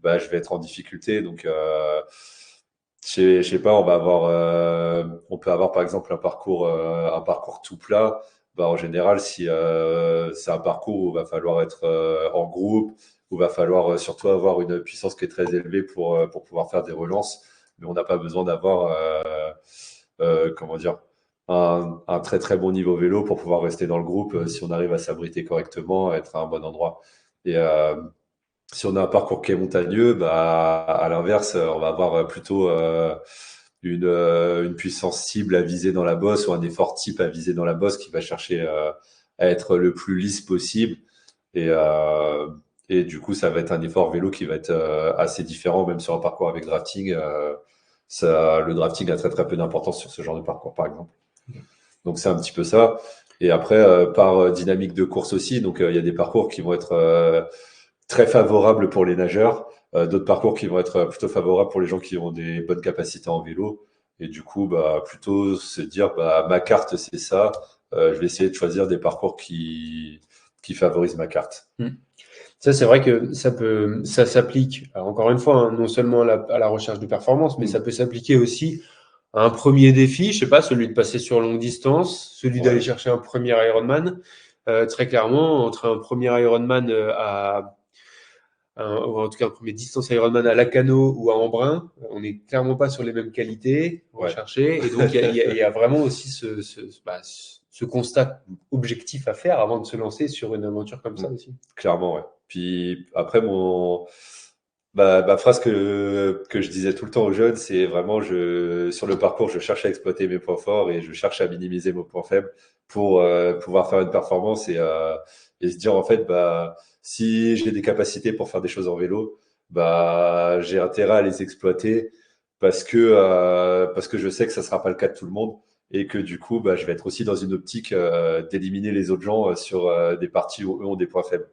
je vais être en difficulté. Donc, je sais pas, on peut avoir par exemple un parcours tout plat. Bah, en général, si c'est un parcours où il va falloir être en groupe, où il va falloir surtout avoir une puissance qui est très élevée pour pouvoir faire des relances, mais on n'a pas besoin d'avoir comment dire, un très très bon niveau vélo pour pouvoir rester dans le groupe si on arrive à s'abriter correctement, à être à un bon endroit. Et si on a un parcours qui est montagneux, bah, à l'inverse, on va avoir plutôt une puissance cible à viser dans la bosse ou un effort type à viser dans la bosse qui va chercher à être le plus lisse possible. Et, euh, et du coup, ça va être un effort vélo qui va être assez différent, même sur un parcours avec drafting. Le drafting a très très peu d'importance sur ce genre de parcours, par exemple. Donc c'est un petit peu ça. Et après, par dynamique de course aussi, donc il y a des parcours qui vont être très favorables pour les nageurs, d'autres parcours qui vont être plutôt favorables pour les gens qui ont des bonnes capacités en vélo. Et du coup, bah, plutôt se dire, bah, ma carte, c'est ça. Je vais essayer de choisir des parcours qui favorisent ma carte. Hmm. Ça, c'est vrai que ça s'applique, alors, encore une fois, hein, non seulement à la recherche de performance, mais ça Mm. peut s'appliquer aussi à un premier défi, je sais pas, celui de passer sur longue distance, celui d'aller Ouais. chercher un premier Ironman. Très clairement, entre un premier Ironman ou en tout cas un premier distance Ironman à Lacano ou à Embrun, on n'est clairement pas sur les mêmes qualités Ouais. recherchées. Et donc, il y a vraiment aussi ce constat objectif à faire avant de se lancer sur une aventure comme Mm. ça aussi. Clairement, ouais. Puis après, ma phrase que je disais tout le temps aux jeunes, c'est vraiment sur le parcours, je cherche à exploiter mes points forts et je cherche à minimiser mes points faibles pour pouvoir faire une performance et se dire en fait, bah, si j'ai des capacités pour faire des choses en vélo, bah, j'ai intérêt à les exploiter parce que je sais que ça sera pas le cas de tout le monde et que du coup, bah, je vais être aussi dans une optique d'éliminer les autres gens sur des parties où eux ont des points faibles.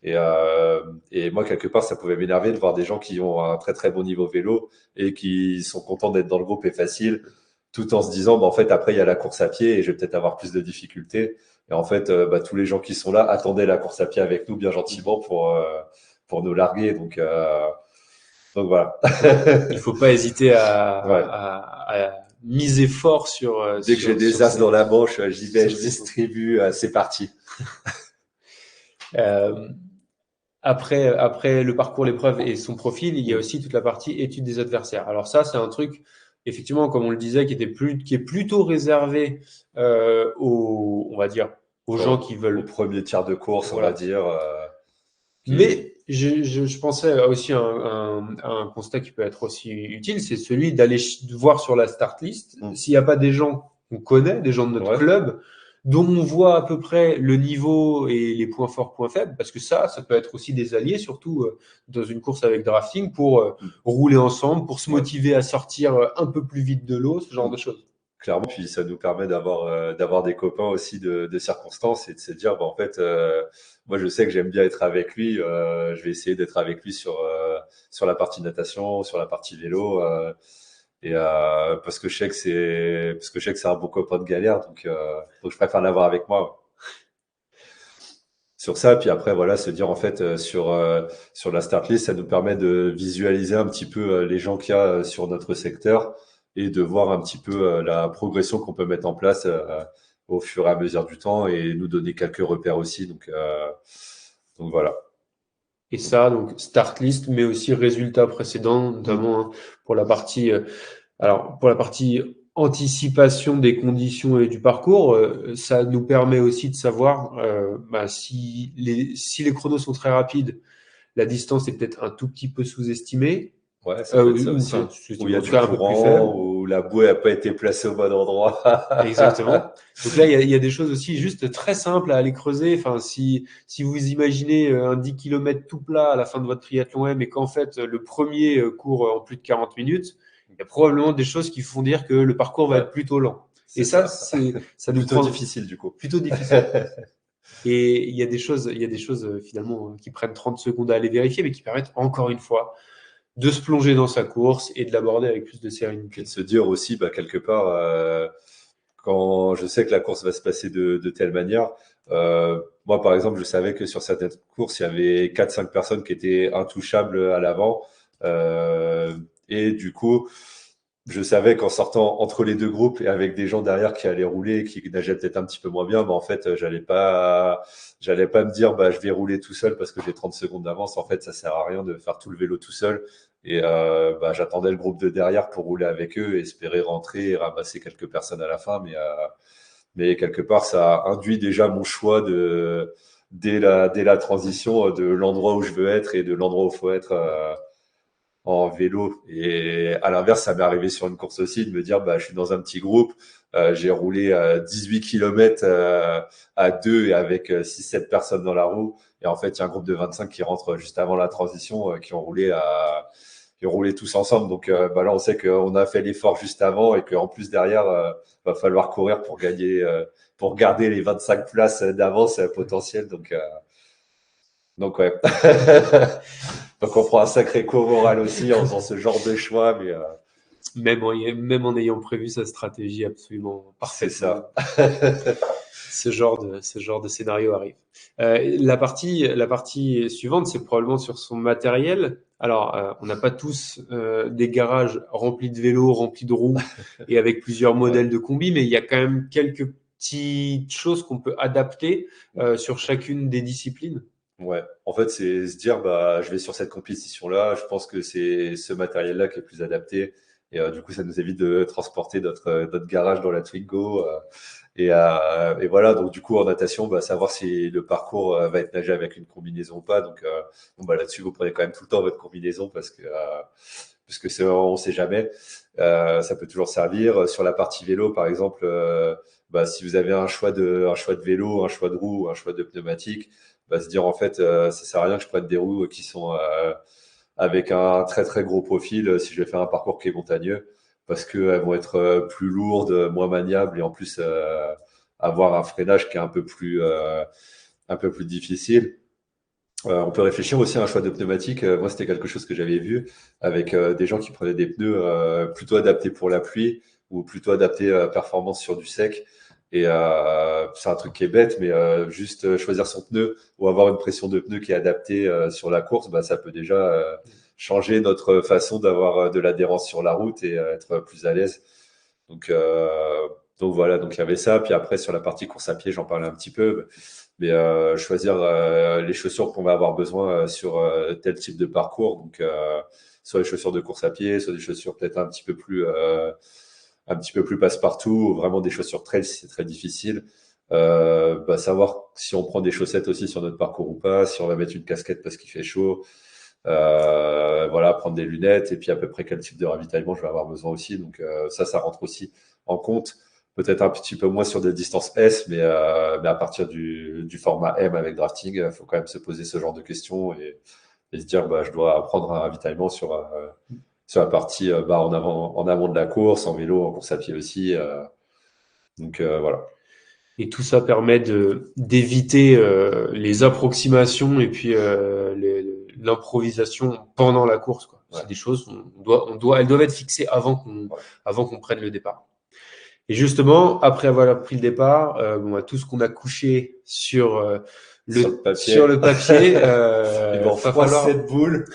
Et, euh, et moi, quelque part, ça pouvait m'énerver de voir des gens qui ont un très très bon niveau vélo et qui sont contents d'être dans le groupe et facile, tout en se disant, bah, en fait, après, il y a la course à pied et je vais peut-être avoir plus de difficultés. Et en fait, bah, tous les gens qui sont là attendaient la course à pied avec nous bien gentiment pour nous larguer. Donc voilà. Il faut pas hésiter Ouais. à miser fort Dès que j'ai des sur as dans ces, la manche, j'y vais, sur je ces choses. distribue, c'est parti. Euh, après le parcours, l'épreuve et son profil, il y a Mm. aussi toute la partie étude des adversaires. Alors ça, c'est un truc, effectivement, comme on le disait, qui est plutôt réservé on va dire, aux gens qui Au veulent, premier tiers de course, on va voilà. dire, qui, Mais je pensais aussi à un constat qui peut être aussi utile, c'est celui d'aller voir sur la start list mm. s'il n'y a pas des gens qu'on connaît, des gens de notre Ouais. club, dont on voit à peu près le niveau et les points forts, points faibles, parce que ça peut être aussi des alliés, surtout dans une course avec drafting, pour Mm. rouler ensemble, pour se Ouais. motiver à sortir un peu plus vite de l'eau, ce genre Mm. de choses. Clairement, puis ça nous permet d'avoir des copains aussi de circonstances et de se dire, bah, en fait, moi je sais que j'aime bien être avec lui, je vais essayer d'être avec lui sur la partie natation, sur la partie vélo, parce que je sais que c'est un bon copain de galère, donc je préfère l'avoir avec moi. Ouais. Sur ça, puis après voilà, se dire en fait sur la start list, ça nous permet de visualiser un petit peu les gens qu'il y a sur notre secteur et de voir un petit peu la progression qu'on peut mettre en place au fur et à mesure du temps et nous donner quelques repères aussi. Donc voilà. Et ça, donc start list, mais aussi résultats précédents, Mm. notamment hein, pour la partie alors, pour la partie anticipation des conditions et du parcours, ça nous permet aussi de savoir bah, si les chronos sont très rapides, la distance est peut-être un tout petit peu sous-estimée, Ouais, ça peut être ça enfin, aussi. Où il sous-estimée, y a en tout du cas un peu plus courant, faible. où la bouée n'a pas été placée au bon endroit. Exactement. Donc là, il y a des choses aussi juste très simples à aller creuser. Enfin, si vous imaginez un 10 km tout plat à la fin de votre triathlon M et qu'en fait le premier court en plus de 40 minutes, il y a probablement des choses qui font dire que le parcours va Ouais, être plutôt lent. Et c'est ça, ça. ça nous Plutôt prend difficile du coup. plutôt difficile. Et il y a des choses finalement qui prennent 30 secondes à aller vérifier, mais qui permettent encore une fois de se plonger dans sa course et de l'aborder avec plus de Puis de sérénité. se dire aussi, bah, quelque part, quand je sais que la course va se passer de telle manière, moi par exemple, je savais que sur certaines courses, il y avait quatre cinq personnes qui étaient intouchables à l'avant. Euh, et du coup, je savais qu'en sortant entre les deux groupes et avec des gens derrière qui allaient rouler, qui nageaient peut-être un petit peu moins bien, bah en fait, j'allais pas me dire, bah je vais rouler tout seul parce que j'ai 30 secondes d'avance. En fait, ça sert à rien de faire tout le vélo tout seul. Et bah, j'attendais le groupe de derrière pour rouler avec eux, et espérer rentrer et ramasser quelques personnes à la fin. Mais quelque part, ça induit déjà mon choix dès la transition de l'endroit où je veux être et de l'endroit où il faut être. En vélo. Et à l'inverse, ça m'est arrivé sur une course aussi de me dire, bah, je suis dans un petit groupe, j'ai roulé 18 km à deux et avec 6-7 personnes dans la roue. Et en fait, il y a un groupe de 25 qui rentre juste avant la transition, qui ont roulé tous ensemble. Donc bah là, on sait qu'on a fait l'effort juste avant et qu'en plus derrière, va falloir courir pour gagner, pour garder les 25 places d'avance potentielles. Donc ouais. Donc on prend un sacré coup au moral aussi en faisant ce genre de choix, mais Même en ayant prévu sa stratégie absolument c'est parfaitement, ça. ce genre de scénario arrive. La partie suivante, c'est probablement sur son matériel. Alors, on n'a pas tous des garages remplis de vélos, remplis de roues et avec plusieurs Ouais. modèles de combi, mais il y a quand même quelques petites choses qu'on peut adapter sur chacune des disciplines. Ouais. En fait, c'est se dire, bah, je vais sur cette compétition-là, je pense que c'est ce matériel-là qui est plus adapté. Et du coup, ça nous évite de transporter notre garage dans la Twingo. Et voilà, donc du coup, en natation, bah, savoir si le parcours va être nagé avec une combinaison ou pas. Donc, bon, bah, là-dessus, vous prenez quand même tout le temps votre combinaison parce que on sait jamais. Ça peut toujours servir. Sur la partie vélo, par exemple, bah, si vous avez un choix de vélo, un choix de roue, un choix de pneumatique, bah, se dire en fait, ça sert à rien que je prenne des roues qui sont avec un très très gros profil si je vais faire un parcours qui est montagneux, parce qu'elles vont être plus lourdes, moins maniables et en plus avoir un freinage qui est un peu plus difficile. On peut réfléchir aussi à un choix de pneumatiques. Moi, c'était quelque chose que j'avais vu avec des gens qui prenaient des pneus plutôt adaptés pour la pluie ou plutôt adaptés à performance sur du sec. Et c'est un truc qui est bête, mais juste choisir son pneu ou avoir une pression de pneu qui est adaptée sur la course, bah, ça peut déjà changer notre façon d'avoir de l'adhérence sur la route et être plus à l'aise. Donc, euh, donc voilà, donc il y avait ça. Puis après, sur la partie course à pied, j'en parlais un petit peu. Mais choisir les chaussures qu'on va avoir besoin sur tel type de parcours. Donc, soit les chaussures de course à pied, soit des chaussures peut-être un petit peu plus passe-partout, ou vraiment des chaussures trail si c'est très difficile. Bah, savoir si on prend des chaussettes aussi sur notre parcours ou pas, si on va mettre une casquette parce qu'il fait chaud. Voilà, prendre des lunettes et puis à peu près quel type de ravitaillement je vais avoir besoin aussi. Donc ça rentre aussi en compte. Peut-être un petit peu moins sur des distances S, mais à partir du format M avec drafting, il faut quand même se poser ce genre de questions et se dire bah, je dois prendre un ravitaillement sur la partie bah, en amont de la course, en vélo, en course à pied aussi. Donc voilà. Et tout ça permet d'éviter les approximations et puis l'improvisation pendant la course, quoi. Ouais, C'est des choses elles doivent être fixées ouais. avant qu'on prenne le départ. Et justement, après avoir pris le départ, bon, bah, tout ce qu'on a couché Sur le sur papier, le papier, ils vont va froisser falloir cette boule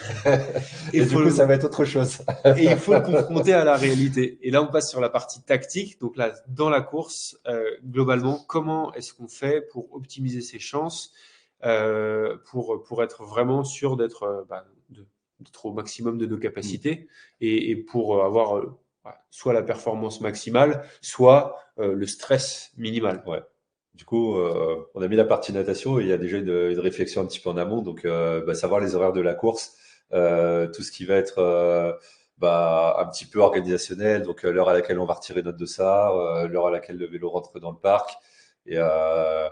il et du faut coup, le, ça va être autre chose. et il faut le confronter à la réalité. Et là, on passe sur la partie tactique. Donc là, dans la course, globalement, comment est-ce qu'on fait pour optimiser ses chances, pour être vraiment sûr d'être au maximum de nos Hmm. capacités et pour avoir voilà, soit la performance maximale, soit le stress minimal. Ouais. Du coup, on a mis la partie natation et il y a déjà une réflexion un petit peu en amont. Donc, bah, savoir les horaires de la course, tout ce qui va être bah, un petit peu organisationnel. Donc, l'heure à laquelle on va retirer notre dossard, l'heure à laquelle le vélo rentre dans le parc. Et, euh,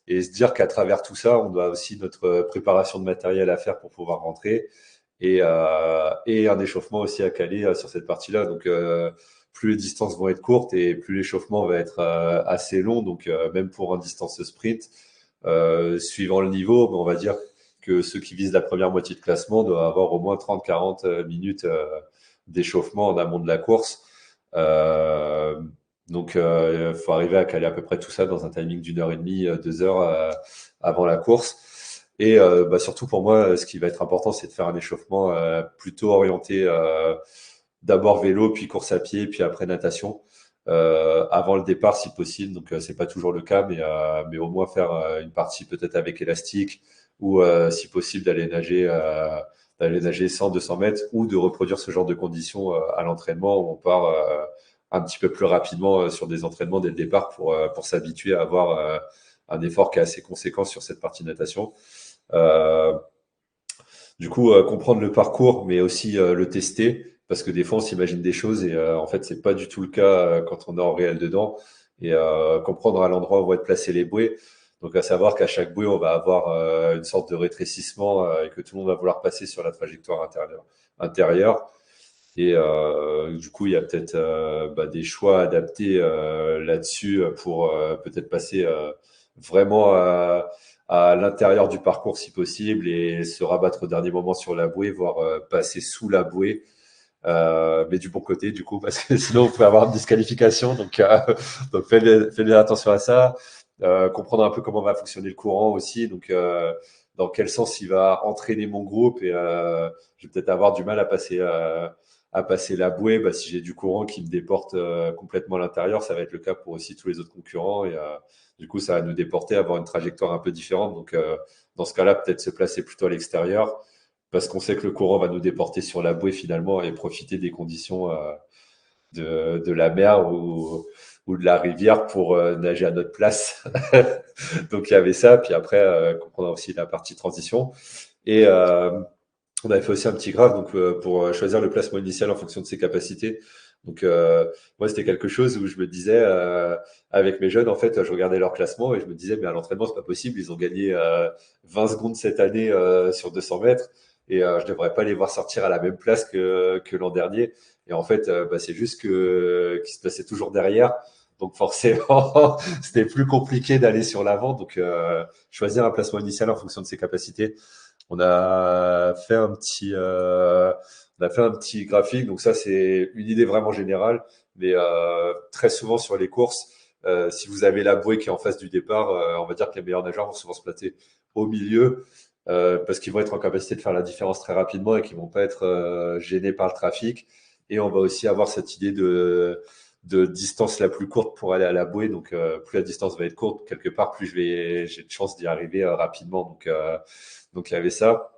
et se dire qu'à travers tout ça, on doit aussi notre préparation de matériel à faire pour pouvoir rentrer et un échauffement aussi à caler sur cette partie-là. Donc, plus les distances vont être courtes et plus l'échauffement va être assez long. Donc, même pour un distance sprint, suivant le niveau, on va dire que ceux qui visent la première moitié de classement doivent avoir au moins 30-40 minutes d'échauffement en amont de la course. Euh, donc, il faut arriver à caler à peu près tout ça dans un timing d'une heure et demie, 2 heures avant la course. Et bah, surtout pour moi, ce qui va être important, c'est de faire un échauffement plutôt orienté d'abord vélo, puis course à pied, puis après natation, avant le départ si possible. Donc c'est pas toujours le cas, mais au moins faire une partie peut-être avec élastique ou si possible d'aller nager 100-200 mètres ou de reproduire ce genre de conditions à l'entraînement où on part un petit peu plus rapidement sur des entraînements dès le départ pour s'habituer à avoir un effort qui est assez conséquent sur cette partie de natation. Euh, du coup, comprendre le parcours, mais aussi le tester, parce que des fois, on s'imagine des choses et en fait, c'est pas du tout le cas quand on est en réel dedans. Et comprendre à l'endroit où vont être placées les bouées. Donc, à savoir qu'à chaque bouée, on va avoir une sorte de rétrécissement et que tout le monde va vouloir passer sur la trajectoire intérieure. Et du coup, il y a peut-être bah, des choix adaptés là-dessus pour peut-être passer vraiment à l'intérieur du parcours si possible et se rabattre au dernier moment sur la bouée, voire passer sous la bouée, mais du bon côté du coup, parce que sinon on peut avoir une disqualification. Donc, donc faites bien attention à ça. Comprendre un peu comment va fonctionner le courant aussi. Donc, dans quel sens il va entraîner mon groupe et je vais peut-être avoir du mal à passer la bouée. Bah, si j'ai du courant qui me déporte complètement à l'intérieur, ça va être le cas pour aussi tous les autres concurrents et du coup, ça va nous déporter, avoir une trajectoire un peu différente. Donc, dans ce cas-là, peut-être se placer plutôt à l'extérieur parce qu'on sait que le courant va nous déporter sur la bouée finalement et profiter des conditions de la mer ou de la rivière pour nager à notre place. Donc il y avait ça, puis après comprendre aussi la partie transition. Et on avait fait aussi un petit graphe donc, pour choisir le placement initial en fonction de ses capacités. Donc moi c'était quelque chose où je me disais avec mes jeunes en fait je regardais leur classement et je me disais mais à l'entraînement c'est pas possible ils ont gagné 20 secondes cette année sur 200 mètres et je devrais pas les voir sortir à la même place que l'an dernier. Et en fait, c'est juste que qu'ils se plaçaient toujours derrière. Donc forcément, c'était plus compliqué d'aller sur l'avant. Donc choisir un placement initial en fonction de ses capacités. On a fait un petit, on a fait un petit graphique. Donc ça, c'est une idée vraiment générale, mais très souvent sur les courses, si vous avez la bouée qui est en face du départ, on va dire que les meilleurs nageurs vont souvent se placer au milieu parce qu'ils vont être en capacité de faire la différence très rapidement et qu'ils vont pas être gênés par le trafic. Et on va aussi avoir cette idée de distance la plus courte pour aller à la bouée. Donc, plus la distance va être courte, quelque part, plus j'ai de chance d'y arriver rapidement. Donc, il y avait ça.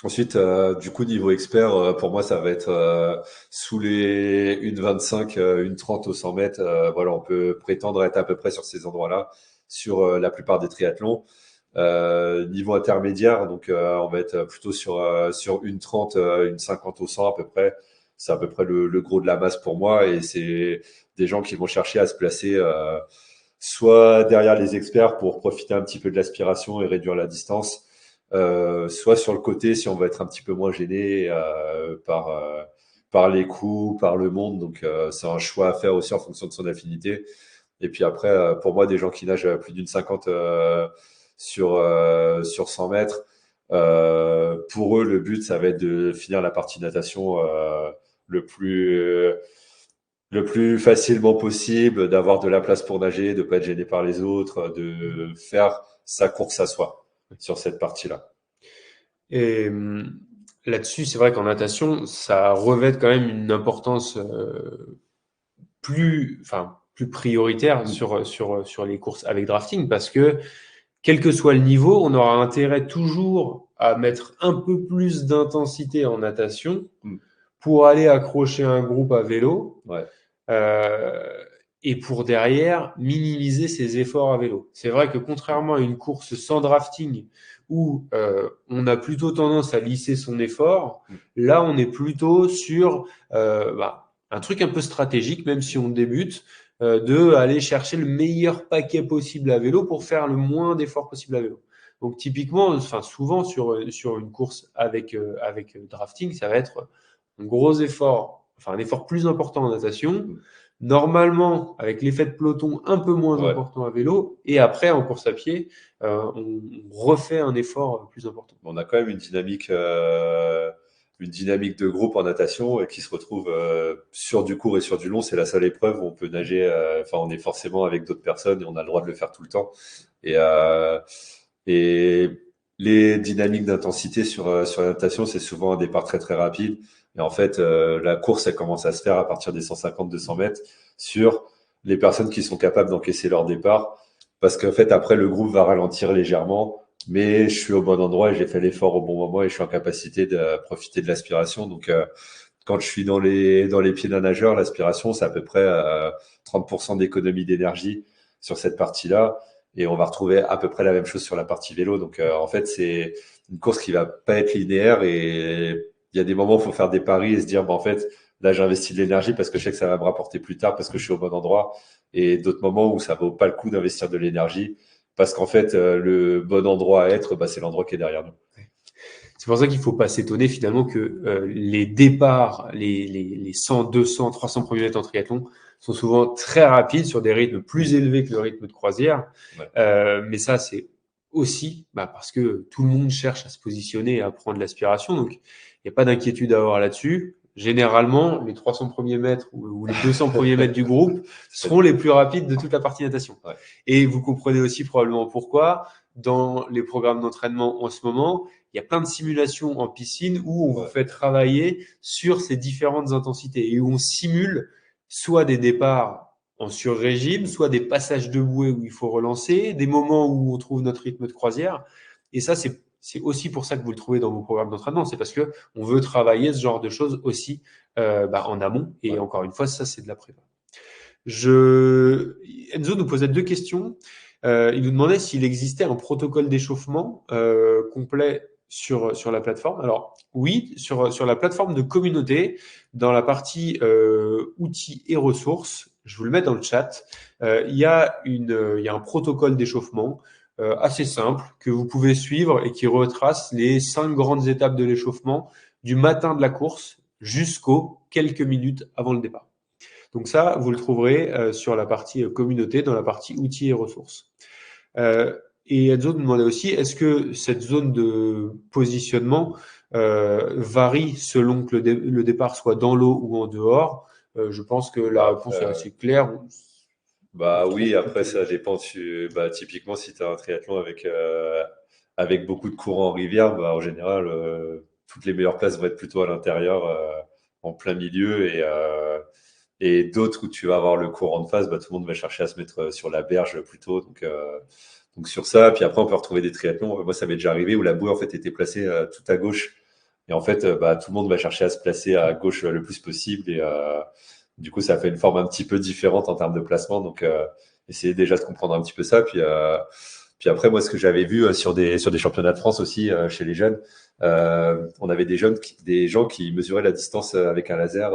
Ensuite, du coup, niveau expert, pour moi, ça va être sous les 1,25, 1,30 au 100 mètres. Voilà, on peut prétendre être à peu près sur ces endroits-là sur la plupart des triathlons. Niveau intermédiaire, donc on va être plutôt sur 1,30, 1,50 au 100 à peu près. C'est à peu près le gros de la masse pour moi, et c'est des gens qui vont chercher à se placer soit derrière les experts pour profiter un petit peu de l'aspiration et réduire la distance, soit sur le côté si on va être un petit peu moins gêné par les coups, par le monde. Donc c'est un choix à faire aussi en fonction de son affinité. Et puis après, pour moi, des gens qui nagent à plus d'une 50 sur 100 mètres, pour eux, le but, ça va être de finir la partie natation le plus le plus facilement possible, d'avoir de la place pour nager, de pas être gêné par les autres, de faire sa course à soi sur cette partie-là. Et là-dessus, c'est vrai qu'en natation, ça revêt quand même une importance plus prioritaire Mm. sur les courses avec drafting parce que quel que soit le niveau, on aura intérêt toujours à mettre un peu plus d'intensité en natation Mm. pour aller accrocher un groupe à vélo Ouais, euh, et pour derrière minimiser ses efforts à vélo. C'est vrai que contrairement à une course sans drafting où on a plutôt tendance à lisser son effort, mm. là on est plutôt sur un truc un peu stratégique, même si on débute, de aller chercher le meilleur paquet possible à vélo pour faire le moins d'efforts possible à vélo. Donc typiquement, enfin souvent sur une course avec drafting, ça va être un gros effort, enfin un effort plus important en natation, Mm. normalement avec l'effet de peloton un peu moins Ouais. important à vélo, et après en course à pied, on refait un effort plus important. On a quand même une dynamique de groupe en natation qui se retrouve sur du court et sur du long. C'est la seule épreuve où on peut nager. Enfin, on est forcément avec d'autres personnes et on a le droit de le faire tout le temps. Et, euh, et les dynamiques d'intensité sur la natation, c'est souvent un départ très très rapide. Et en fait, la course, elle commence à se faire à partir des 150-200 mètres sur les personnes qui sont capables d'encaisser leur départ. Parce qu'en fait, après, le groupe va ralentir légèrement, mais je suis au bon endroit et j'ai fait l'effort au bon moment et je suis en capacité de profiter de l'aspiration. Donc, quand je suis dans les pieds d'un nageur, l'aspiration, c'est à peu près 30% d'économie d'énergie sur cette partie-là. Et on va retrouver à peu près la même chose sur la partie vélo. Donc, en fait, c'est une course qui va pas être linéaire et il y a des moments où il faut faire des paris et se dire, en fait, là, j'investis de l'énergie parce que je sais que ça va me rapporter plus tard parce que je suis au bon endroit. Et d'autres moments où ça vaut pas le coup d'investir de l'énergie parce qu'en fait, le bon endroit à être, c'est l'endroit qui est derrière nous. C'est pour ça qu'il ne faut pas s'étonner finalement que les départs, les 100, 200, 300 premiers mètres en triathlon sont souvent très rapides sur des rythmes plus élevés que le rythme de croisière. Ouais. Mais ça, c'est aussi parce que tout le monde cherche à se positionner et à prendre l'aspiration. Donc, il n'y a pas d'inquiétude à avoir là-dessus. Généralement, les 300 premiers mètres ou les 200 premiers mètres du groupe seront les plus rapides de toute la partie natation. Ouais. Et vous comprenez aussi probablement pourquoi, dans les programmes d'entraînement en ce moment, il y a plein de simulations en piscine où on vous fait travailler sur ces différentes intensités et où on simule soit des départs en sur-régime, soit des passages de bouée où il faut relancer, des moments où on trouve notre rythme de croisière. Et ça, c'est aussi pour ça que vous le trouvez dans vos programmes d'entraînement. C'est parce que on veut travailler ce genre de choses aussi en amont. Et encore une fois, ça, c'est de la prépa. Enzo nous posait deux questions. Il nous demandait s'il existait un protocole d'échauffement complet sur la plateforme. Alors oui, sur la plateforme de communauté, dans la partie outils et ressources, je vous le mets dans le chat, il y a un protocole d'échauffement assez simple que vous pouvez suivre et qui retrace les 5 grandes étapes de l'échauffement du matin de la course jusqu'aux quelques minutes avant le départ. Donc ça, vous le trouverez sur la partie communauté, dans la partie outils et ressources. Et Enzo nous demandait aussi, est-ce que cette zone de positionnement varie selon que le départ soit dans l'eau ou en dehors? Je pense que la réponse est assez claire. On Bah retrouve oui, toutes après les... ça dépend. Bah, typiquement, si tu as un triathlon avec beaucoup de courants en rivière, bah, en général, toutes les meilleures places vont être plutôt à l'intérieur, en plein milieu, et d'autres où tu vas avoir le courant de face, bah, tout le monde va chercher à se mettre sur la berge plutôt. Donc sur ça, puis après on peut retrouver des triathlons. Moi, ça m'est déjà arrivé où la bouée en fait était placée tout à gauche, et en fait, bah, tout le monde va chercher à se placer à gauche le plus possible, et du coup, ça fait une forme un petit peu différente en termes de placement. Donc, essayer déjà de comprendre un petit peu ça. Puis après, moi, ce que j'avais vu sur des championnats de France aussi chez les jeunes, on avait des gens qui mesuraient la distance avec un laser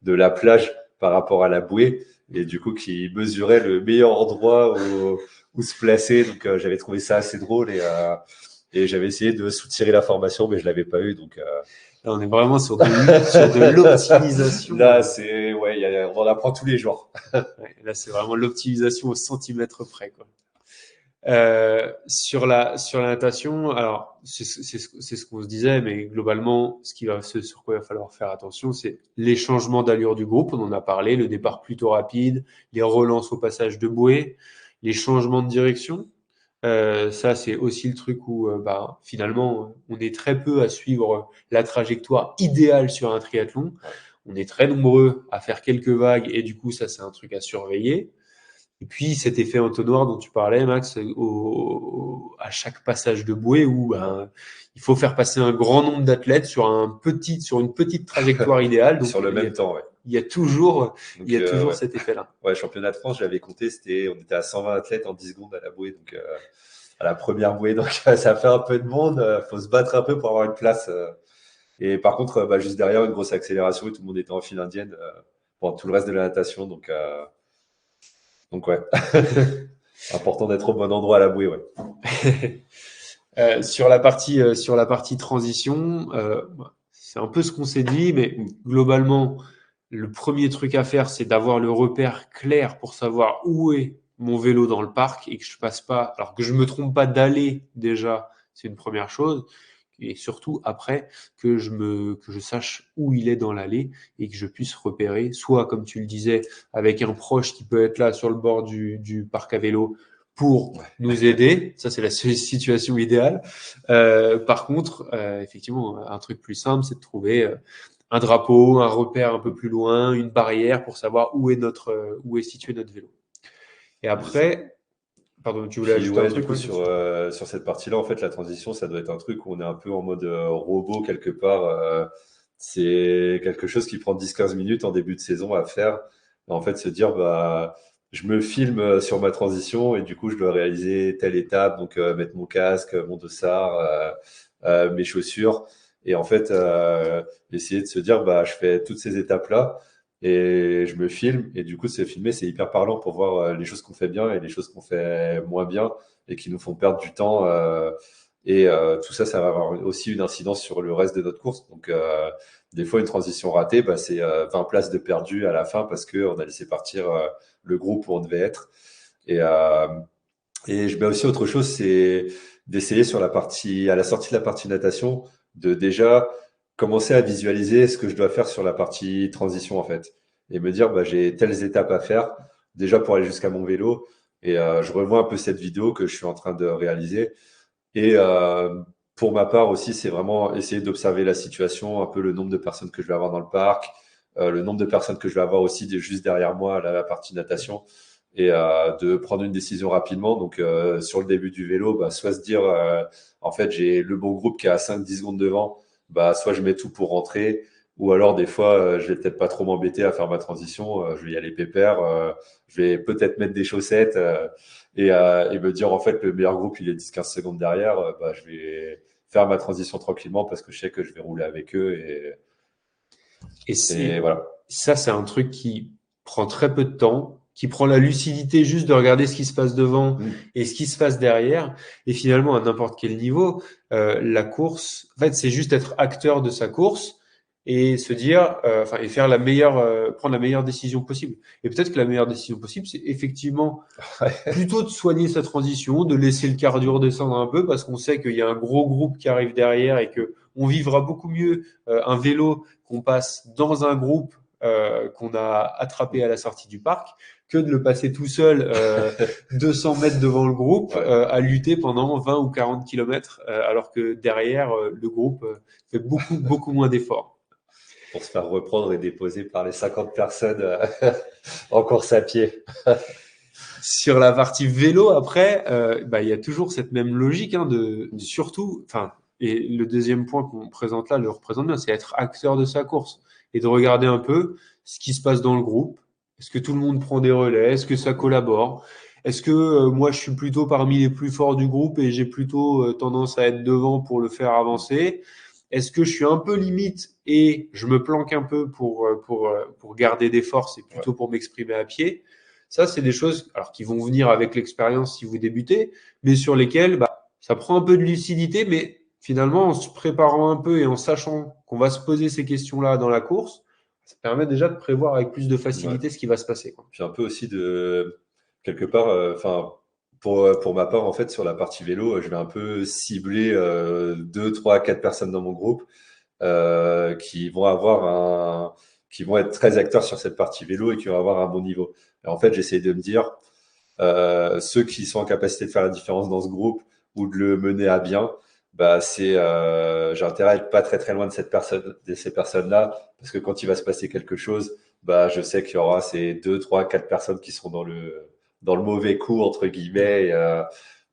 de la plage par rapport à la bouée, et du coup, qui mesuraient le meilleur endroit où se placer. Donc, j'avais trouvé ça assez drôle, et j'avais essayé de soutirer l'information, mais je l'avais pas eu. Donc, Là, on est vraiment sur de l'optimisation. là, ouais, on en apprend tous les jours. Ouais, là, c'est vraiment l'optimisation au centimètre près, quoi. Sur la natation, alors c'est ce qu'on se disait, mais globalement, ce sur quoi il va falloir faire attention, c'est les changements d'allure du groupe. On en a parlé, le départ plutôt rapide, les relances au passage de bouée, les changements de direction. Ça, c'est aussi le truc où bah, finalement, on est très peu à suivre la trajectoire idéale sur un triathlon. On est très nombreux à faire quelques vagues et du coup, ça, c'est un truc à surveiller. Et puis cet effet entonnoir dont tu parlais, Max, à chaque passage de bouée où ben, il faut faire passer un grand nombre d'athlètes sur une petite trajectoire idéale. Donc Sur le même temps, ouais. il y a toujours, il y Donc, a toujours ouais. cet effet-là. Ouais, championnat de France, j'avais compté, on était à 120 athlètes en 10 secondes à la bouée, donc à la première bouée. Donc, ça fait un peu de monde. Faut se battre un peu pour avoir une place. Et par contre, bah, juste derrière, une grosse accélération et tout le monde était en file indienne pour tout le reste de la natation. Donc ouais, important d'être au bon endroit à la bouée, ouais. Sur la partie transition, c'est un peu ce qu'on s'est dit, mais globalement, le premier truc à faire, c'est d'avoir le repère clair pour savoir où est mon vélo dans le parc et que je passe pas, alors que je me trompe pas d'aller déjà, c'est une première chose. Et surtout après que je sache où il est dans l'allée et que je puisse repérer, soit comme tu le disais, avec un proche qui peut être là sur le bord du parc à vélo pour Ouais. nous aider. Ça, c'est la situation idéale. Par contre, effectivement, un truc plus simple, c'est de trouver un drapeau, un repère un peu plus loin, une barrière pour savoir où est situé notre vélo. Et après, pardon, tu voulais Puis ajouter un ouais, du truc, coup, Max? sur cette partie-là, en fait, la transition, ça doit être un truc où on est un peu en mode robot quelque part. C'est quelque chose qui prend 10-15 minutes en début de saison à faire. En fait, se dire, bah, je me filme sur ma transition et du coup, je dois réaliser telle étape, donc mettre mon casque, mon dossard, mes chaussures. Et en fait, essayer de se dire, bah, je fais toutes ces étapes-là et je me filme. Et du coup, se filmer, c'est hyper parlant pour voir les choses qu'on fait bien et les choses qu'on fait moins bien et qui nous font perdre du temps. Et tout ça, ça va avoir aussi une incidence sur le reste de notre course. Donc, des fois, une transition ratée, bah, c'est 20 places de perdu à la fin parce qu'on a laissé partir le groupe où on devait être. Et, euh, et je mets aussi autre chose, c'est d'essayer à la sortie de la partie natation, de déjà commencer à visualiser ce que je dois faire sur la partie transition, en fait. Et me dire, bah, j'ai telles étapes à faire, déjà pour aller jusqu'à mon vélo. Et je revois un peu cette vidéo que je suis en train de réaliser. Et pour ma part aussi, c'est vraiment essayer d'observer la situation, un peu le nombre de personnes que je vais avoir dans le parc, le nombre de personnes que je vais avoir aussi juste derrière moi à la partie natation, et de prendre une décision rapidement. Donc sur le début du vélo, bah, soit se dire, en fait, j'ai le bon groupe qui est à 5-10 secondes devant, bah, soit je mets tout pour rentrer, ou alors des fois, je vais peut-être pas trop m'embêter à faire ma transition, je vais y aller pépère, je vais peut-être mettre des chaussettes. Et me dire en fait le meilleur groupe il est 10-15 secondes derrière, bah, je vais faire ma transition tranquillement parce que je sais que je vais rouler avec eux, Et et c'est voilà. ça, c'est un truc qui prend très peu de temps, qui prend la lucidité juste de regarder ce qui se passe devant et ce qui se passe derrière. Et finalement, à n'importe quel niveau, la course, en fait, c'est juste être acteur de sa course et se dire, enfin, et faire prendre la meilleure décision possible. Et peut-être que la meilleure décision possible, c'est effectivement plutôt de soigner sa transition, de laisser le cardio redescendre un peu parce qu'on sait qu'il y a un gros groupe qui arrive derrière et que on vivra beaucoup mieux un vélo qu'on passe dans un groupe qu'on a attrapé à la sortie du parc que de le passer tout seul 200 mètres devant le groupe à lutter pendant 20 ou 40 kilomètres alors que derrière le groupe fait beaucoup moins d'efforts. Pour se faire reprendre et déposer par les 50 personnes en course à pied. Sur la partie vélo, après, il y a toujours cette même logique surtout, enfin, et le deuxième point qu'on présente là le représente bien, c'est être acteur de sa course et de regarder un peu ce qui se passe dans le groupe. Est-ce que tout le monde prend des relais? Est-ce que ça collabore? Est-ce que moi je suis plutôt parmi les plus forts du groupe et j'ai plutôt tendance à être devant pour le faire avancer? Est-ce que je suis un peu limite et je me planque un peu pour garder des forces et plutôt pour m'exprimer à pied? Ça, c'est des choses alors, qui vont venir avec l'expérience si vous débutez, mais sur lesquelles ça prend un peu de lucidité, mais finalement, en se préparant un peu et en sachant qu'on va se poser ces questions-là dans la course, ça permet déjà de prévoir avec plus de facilité ce qui va se passer, quoi. Puis un peu aussi de quelque part, enfin pour ma part en fait sur la partie vélo, je vais un peu cibler 2, 3, 4 personnes dans mon groupe qui vont qui vont être très acteurs sur cette partie vélo et qui vont avoir un bon niveau. Et en fait, j'essaie de me dire ceux qui sont en capacité de faire la différence dans ce groupe ou de le mener à bien, bah j'ai intérêt à être pas très très loin de ces personnes-là, parce que quand il va se passer quelque chose, bah je sais qu'il y aura ces 2, 3, 4 personnes qui seront dans le mauvais coup entre guillemets,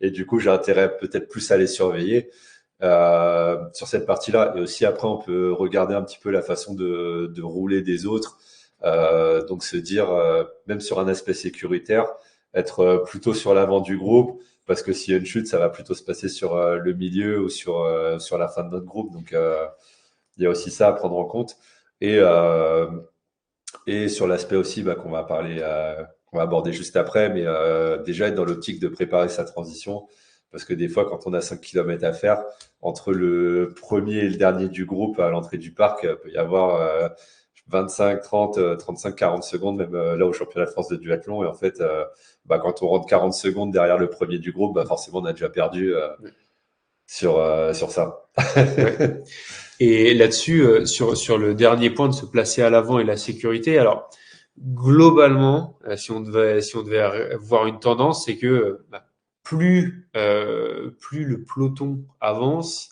et du coup j'ai intérêt peut-être plus à les surveiller sur cette partie-là. Et aussi après on peut regarder un petit peu la façon de rouler des autres, donc se dire même sur un aspect sécuritaire être plutôt sur l'avant du groupe, parce que s'il y a une chute, ça va plutôt se passer sur le milieu ou sur la fin de notre groupe. Donc, il y a aussi ça à prendre en compte. Et, euh, et sur l'aspect aussi qu'on va aborder juste après, mais déjà être dans l'optique de préparer sa transition, parce que des fois, quand on a 5 kilomètres à faire, entre le premier et le dernier du groupe à l'entrée du parc, il peut y avoir 25, 30, 35, 40 secondes, même là au championnat de France de duathlon. Et en fait, quand on rentre 40 secondes derrière le premier du groupe, forcément, on a déjà perdu sur ça. Ouais. Et là-dessus, sur le dernier point de se placer à l'avant et la sécurité, alors globalement, si on devait voir une tendance, c'est que plus le peloton avance,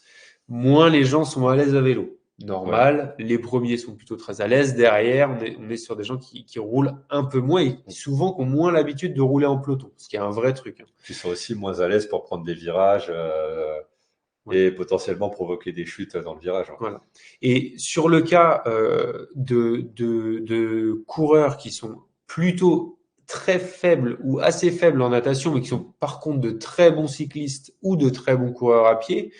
moins les gens sont à l'aise à vélo. Ouais. Normal, les premiers sont plutôt très à l'aise. Derrière, on est sur des gens qui roulent un peu moins et souvent qui ont moins l'habitude de rouler en peloton, ce qui est un vrai truc, hein. Qui sont aussi moins à l'aise pour prendre des virages Ouais. et potentiellement provoquer des chutes dans le virage. Hein. Voilà. Et sur le cas de coureurs qui sont plutôt très faibles ou assez faibles en natation, mais qui sont par contre de très bons cyclistes ou de très bons coureurs à pied,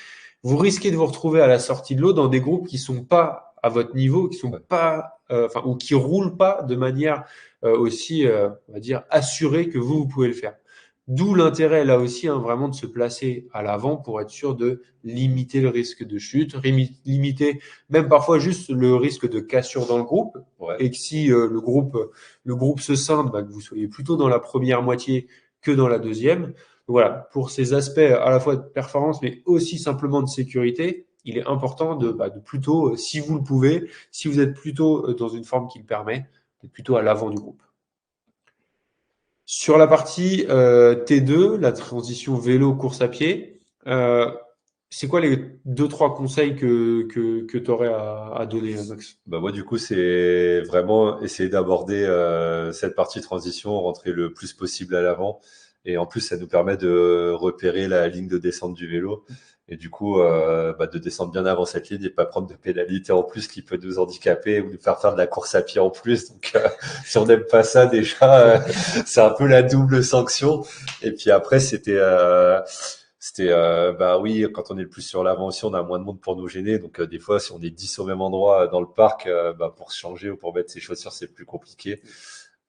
vous risquez de vous retrouver à la sortie de l'eau dans des groupes qui sont pas à votre niveau, qui sont Ouais. pas, enfin, ou qui roulent pas de manière aussi, on va dire, assurée que vous pouvez le faire. D'où l'intérêt là aussi, hein, vraiment de se placer à l'avant pour être sûr de limiter le risque de chute, limiter même parfois juste le risque de cassure dans le groupe, Ouais. et que si le groupe se scinde, que vous soyez plutôt dans la première moitié que dans la deuxième. Donc voilà, pour ces aspects à la fois de performance, mais aussi simplement de sécurité, il est important de plutôt, si vous le pouvez, si vous êtes plutôt dans une forme qui le permet, d'être plutôt à l'avant du groupe. Sur la partie T2, la transition vélo course à pied, c'est quoi les deux trois conseils que tu aurais à donner, Max? Moi, du coup, c'est vraiment essayer d'aborder cette partie transition, rentrer le plus possible à l'avant. Et en plus, ça nous permet de repérer la ligne de descente du vélo. Et du coup, de descendre bien avant cette ligne et pas prendre de pénalité en plus qui peut nous handicaper ou nous faire de la course à pied en plus. Donc, si on n'aime pas ça, déjà, c'est un peu la double sanction. Et puis après, oui, quand on est le plus sur l'avant aussi, on a moins de monde pour nous gêner. Donc, des fois, si on est 10 au même endroit dans le parc, pour se changer ou pour mettre ses chaussures, c'est plus compliqué.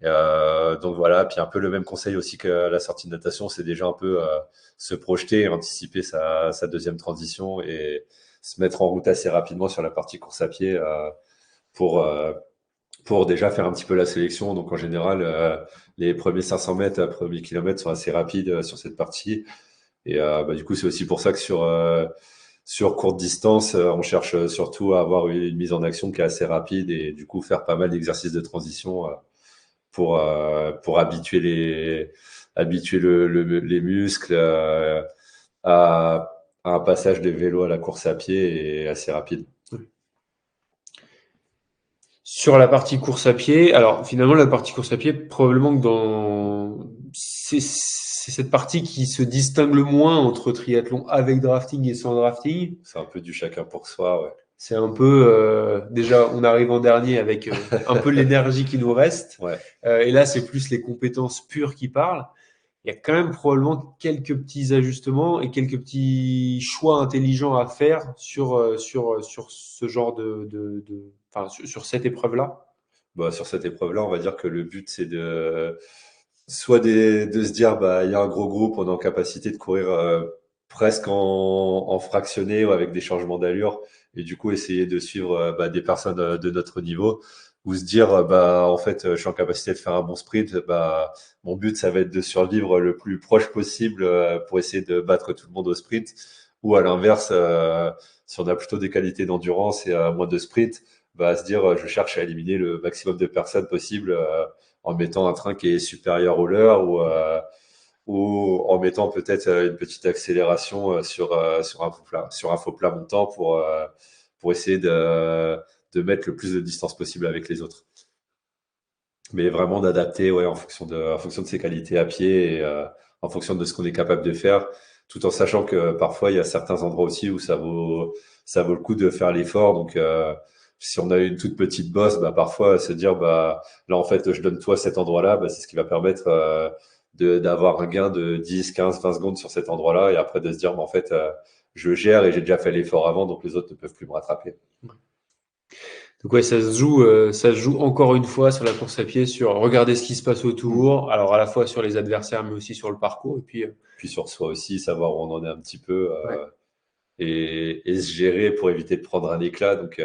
Donc voilà, puis un peu le même conseil aussi que la sortie de natation, c'est déjà un peu se projeter, anticiper sa deuxième transition et se mettre en route assez rapidement sur la partie course à pied pour euh, pour déjà faire un petit peu la sélection. Donc en général, les premiers 500 mètres, premiers kilomètres sont assez rapides sur cette partie. Et du coup, c'est aussi pour ça que sur courte distance, on cherche surtout à avoir une mise en action qui est assez rapide et du coup faire pas mal d'exercices de transition pour habituer les muscles à un passage de vélo à la course à pied et assez rapide. Sur la partie course à pied, alors finalement la partie course à pied, probablement que c'est cette partie qui se distingue le moins entre triathlon avec drafting et sans drafting. C'est un peu du chacun pour soi, ouais. C'est un peu déjà on arrive en dernier avec un peu l'énergie qui nous reste. Ouais. Et là c'est plus les compétences pures qui parlent. Il y a quand même probablement quelques petits ajustements et quelques petits choix intelligents à faire sur ce genre enfin, sur cette épreuve-là. Bah, sur cette épreuve-là, on va dire que le but, c'est de se dire, bah, il y a un gros groupe, on est en capacité de courir presque en fractionné ou avec des changements d'allure, et du coup essayer de suivre des personnes de notre niveau, ou se dire, bah, en fait, je suis en capacité de faire un bon sprint, bah, mon but, ça va être de survivre le plus proche possible pour essayer de battre tout le monde au sprint, ou à l'inverse, si on a plutôt des qualités d'endurance et moins de sprint, bah, se dire, je cherche à éliminer le maximum de personnes possible en mettant un train qui est supérieur au leur ou en mettant peut-être une petite accélération sur un faux plat montant pour essayer de mettre le plus de distance possible avec les autres. Mais vraiment d'adapter ouais, en fonction de ses qualités à pied et en fonction de ce qu'on est capable de faire, tout en sachant que parfois il y a certains endroits aussi où ça vaut le coup de faire l'effort. Donc si on a une toute petite bosse, bah, parfois se dire bah là en fait je donne tout à cet endroit-là, bah, c'est ce qui va permettre d'avoir un gain de 10, 15, 20 secondes sur cet endroit-là et après de se dire bah, en fait je gère et j'ai déjà fait l'effort avant, donc les autres ne peuvent plus me rattraper. Donc ouais, ça se joue encore une fois sur la course à pied, sur regarder ce qui se passe autour, alors à la fois sur les adversaires, mais aussi sur le parcours. Et puis, Puis sur soi aussi, savoir où on en est un petit peu. ouais. Et se gérer pour éviter de prendre un éclat. Donc,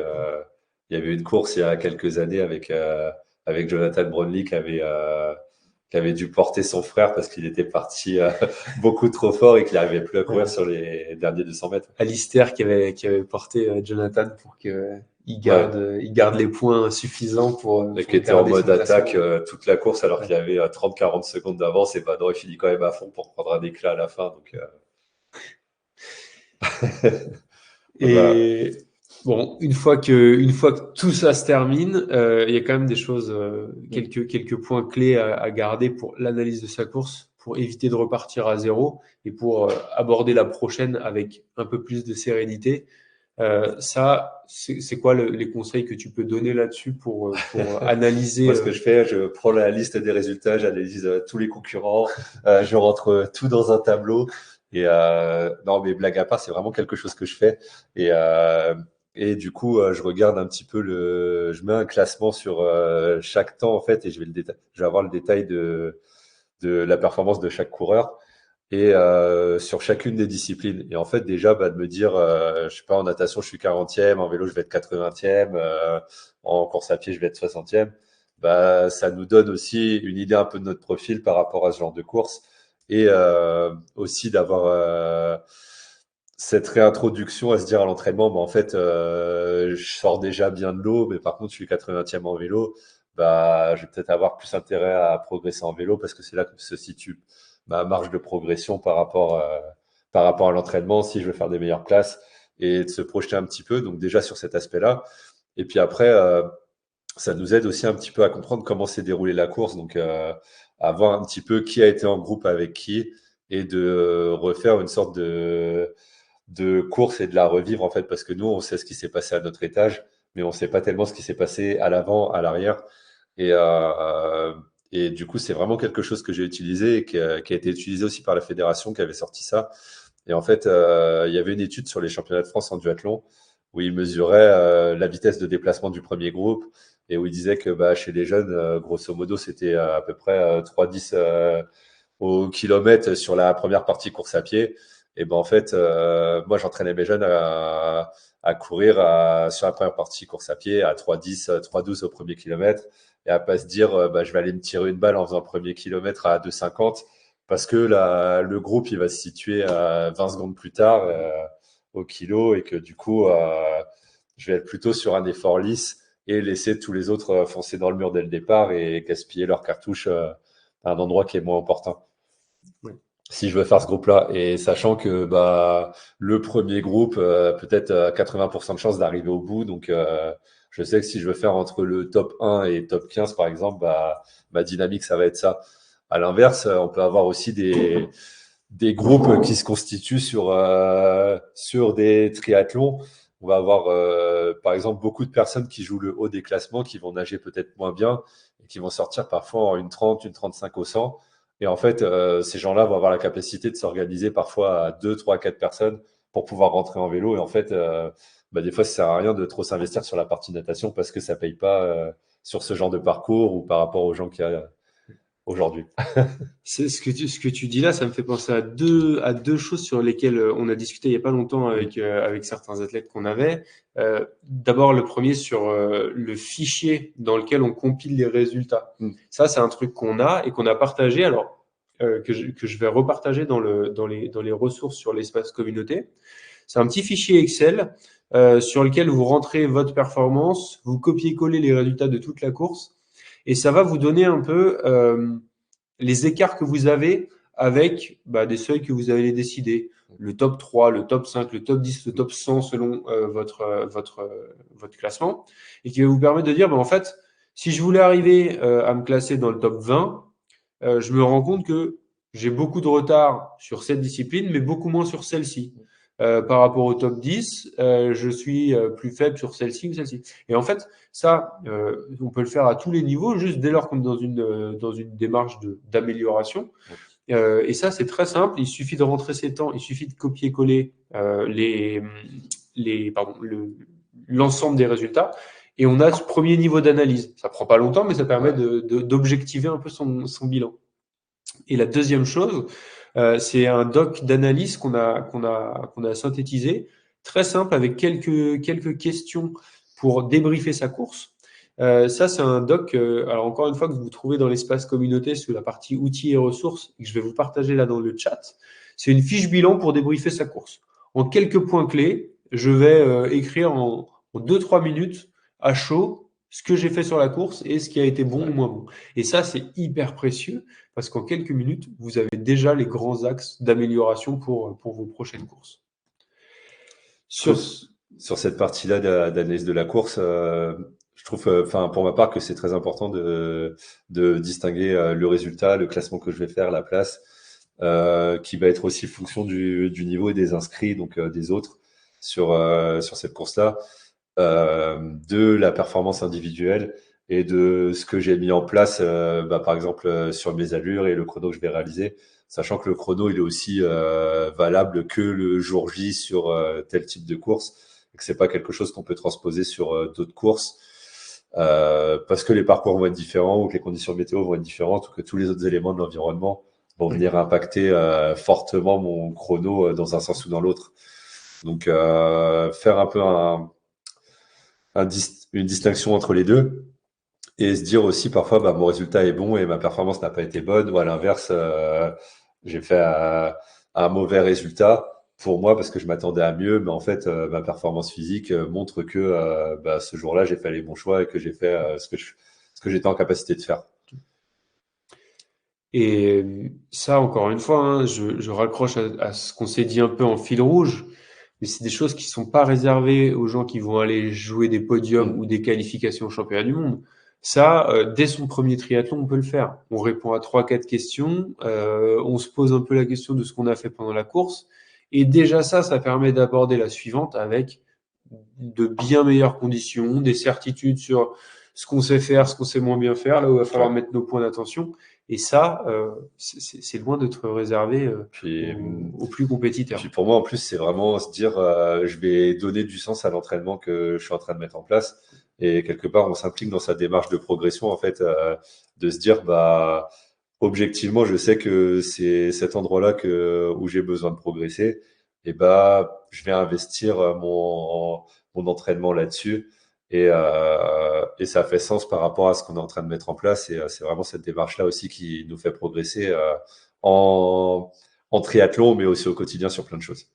il y avait une course il y a quelques années avec Jonathan Brownlee qui avait dû porter son frère parce qu'il était parti beaucoup trop fort et qu'il n'arrivait plus à courir Ouais. sur les derniers 200 mètres. Alistair qui avait porté Jonathan pour que Ouais. il garde les points suffisants Et pour qui était en garder son mode attaque classement. toute la course alors Ouais. qu'il avait 30-40 secondes d'avance et bah non, il finit quand même à fond pour prendre un éclat à la fin. Donc, voilà. Et bon, une fois que tout ça se termine, il y a quand même des choses, quelques points clés à garder pour l'analyse de sa course, pour éviter de repartir à zéro et pour aborder la prochaine avec un peu plus de sérénité. Ça, c'est quoi les conseils que tu peux donner là-dessus pour analyser Moi, ce que je fais, je prends la liste des résultats, j'analyse tous les concurrents, je rentre tout dans un tableau. Et non, mais blague à part, c'est vraiment quelque chose que je fais. Et, euh, et du coup, je regarde un petit peu je mets un classement sur chaque temps en fait, et je vais avoir le détail de la performance de chaque coureur et sur chacune des disciplines. Et en fait, déjà, de me dire, je sais pas, en natation, je suis 40e, en vélo, je vais être 80e, en course à pied, je vais être 60e. Bah, ça nous donne aussi une idée un peu de notre profil par rapport à ce genre de course et aussi d'avoir cette réintroduction à se dire à l'entraînement, bah, en fait, je sors déjà bien de l'eau, mais par contre, je suis 80e en vélo. Bah, je vais peut-être avoir plus intérêt à progresser en vélo parce que c'est là que se situe ma marge de progression par rapport à l'entraînement si je veux faire des meilleures classes et de se projeter un petit peu. Donc déjà sur cet aspect-là. Et puis après, ça nous aide aussi un petit peu à comprendre comment s'est déroulée la course. Donc à voir un petit peu qui a été en groupe avec qui et de refaire une sorte de course et de la revivre en fait parce que nous on sait ce qui s'est passé à notre étage mais on sait pas tellement ce qui s'est passé à l'avant, à l'arrière et et du coup c'est vraiment quelque chose que j'ai utilisé et qui a été utilisé aussi par la fédération qui avait sorti ça et en fait il y avait une étude sur les championnats de France en duathlon où il mesurait la vitesse de déplacement du premier groupe et où il disait que chez les jeunes, grosso modo, c'était à peu près 3,10 au kilomètre sur la première partie course à pied. Et en fait, moi, j'entraînais mes jeunes à courir sur la première partie course à pied à 3,10, 3,12 au premier kilomètre et à pas se dire je vais aller me tirer une balle en faisant le premier kilomètre à 2,50 parce que le groupe il va se situer à 20 secondes plus tard au kilo et que du coup je vais être plutôt sur un effort lisse et laisser tous les autres foncer dans le mur dès le départ et gaspiller leurs cartouches à un endroit qui est moins important. Ouais. Si je veux faire ce groupe-là, et sachant que le premier groupe peut-être 80% de chances d'arriver au bout, donc je sais que si je veux faire entre le top 1 et top 15 par exemple, ma dynamique ça va être ça. À l'inverse, on peut avoir aussi des groupes qui se constituent sur des triathlons. On va avoir par exemple beaucoup de personnes qui jouent le haut des classements, qui vont nager peut-être moins bien et qui vont sortir parfois en une 30, une 35 au 100. Et en fait, ces gens-là vont avoir la capacité de s'organiser parfois à 2, 3, 4 personnes pour pouvoir rentrer en vélo. Et en fait, des fois, ça sert à rien de trop s'investir sur la partie natation parce que ça paye pas sur ce genre de parcours ou par rapport aux gens qu'il y a aujourd'hui. C'est ce que tu dis là, ça me fait penser à deux choses sur lesquelles on a discuté il y a pas longtemps avec certains athlètes qu'on avait. D'abord, le premier sur le fichier dans lequel on compile les résultats. Mm. Ça, c'est un truc qu'on a et qu'on a partagé. Alors que je vais repartager dans les ressources sur l'espace communauté. C'est un petit fichier Excel sur lequel vous rentrez votre performance, vous copiez-collez les résultats de toute la course et ça va vous donner un peu les écarts que vous avez avec des seuils que vous avez décidés. Le top 3, le top 5, le top 10, le top 100 selon votre classement. Et qui va vous permettre de dire, en fait, si je voulais arriver à me classer dans le top 20, je me rends compte que j'ai beaucoup de retard sur cette discipline, mais beaucoup moins sur celle-ci. Par rapport au top 10, je suis plus faible sur celle-ci ou celle-ci. Et en fait, ça, on peut le faire à tous les niveaux, juste dès lors qu'on est dans une démarche d'amélioration. Et ça, c'est très simple. Il suffit de rentrer ses temps, il suffit de copier-coller l'ensemble des résultats. Et on a ce premier niveau d'analyse. Ça prend pas longtemps, mais ça permet d'objectiver un peu son bilan. Et la deuxième chose, c'est un doc d'analyse qu'on a synthétisé, très simple, avec quelques questions pour débriefer sa course. Ça, c'est un doc, alors encore une fois, que vous trouvez dans l'espace communauté sous la partie outils et ressources, et que je vais vous partager là dans le chat. C'est une fiche bilan pour débriefer sa course. En quelques points clés, je vais écrire en 2-3 minutes à chaud ce que j'ai fait sur la course et ce qui a été bon ou moins bon. Et ça, c'est hyper précieux parce qu'en quelques minutes, vous avez déjà les grands axes d'amélioration pour vos prochaines courses. Sur cette partie-là d'analyse de la course, je trouve, pour ma part, que c'est très important de distinguer le résultat, le classement que je vais faire, la place, qui va être aussi fonction du niveau et des inscrits, donc des autres sur cette course-là, de la performance individuelle et de ce que j'ai mis en place, par exemple sur mes allures et le chrono que je vais réaliser, sachant que le chrono il est aussi valable que le jour J sur tel type de course, et que c'est pas quelque chose qu'on peut transposer sur d'autres courses. Parce que les parcours vont être différents ou que les conditions météo vont être différentes ou que tous les autres éléments de l'environnement vont venir impacter fortement mon chrono dans un sens ou dans l'autre. Donc faire un peu une distinction entre les deux et se dire aussi parfois mon résultat est bon et ma performance n'a pas été bonne, ou à l'inverse j'ai fait un mauvais résultat pour moi parce que je m'attendais à mieux, mais en fait ma performance physique montre que ce jour-là j'ai fait les bons choix et que j'ai fait ce que j'étais en capacité de faire. Et ça, encore une fois, hein, je raccroche à ce qu'on s'est dit un peu en fil rouge, mais c'est des choses qui sont pas réservées aux gens qui vont aller jouer des podiums ou des qualifications au championnat du monde. Ça, dès son premier triathlon, on peut le faire. On répond à 3-4 questions, on se pose un peu la question de ce qu'on a fait pendant la course, et déjà ça permet d'aborder la suivante avec de bien meilleures conditions, des certitudes ce qu'on sait faire, ce qu'on sait moins bien faire, là où il va falloir Ouais. mettre nos points d'attention. Et ça, c'est loin d'être réservé Puis, aux plus compétiteurs. puis pour moi, en plus, c'est vraiment se dire, je vais donner du sens à l'entraînement que je suis en train de mettre en place. Et quelque part, on s'implique dans sa démarche de progression, en fait, de se dire, bah, objectivement, je sais que c'est cet endroit-là où j'ai besoin de progresser. Et bah, je vais investir mon entraînement là-dessus. Et ça fait sens par rapport à ce qu'on est en train de mettre en place. Et c'est vraiment cette démarche-là aussi qui nous fait progresser en, en triathlon, mais aussi au quotidien sur plein de choses.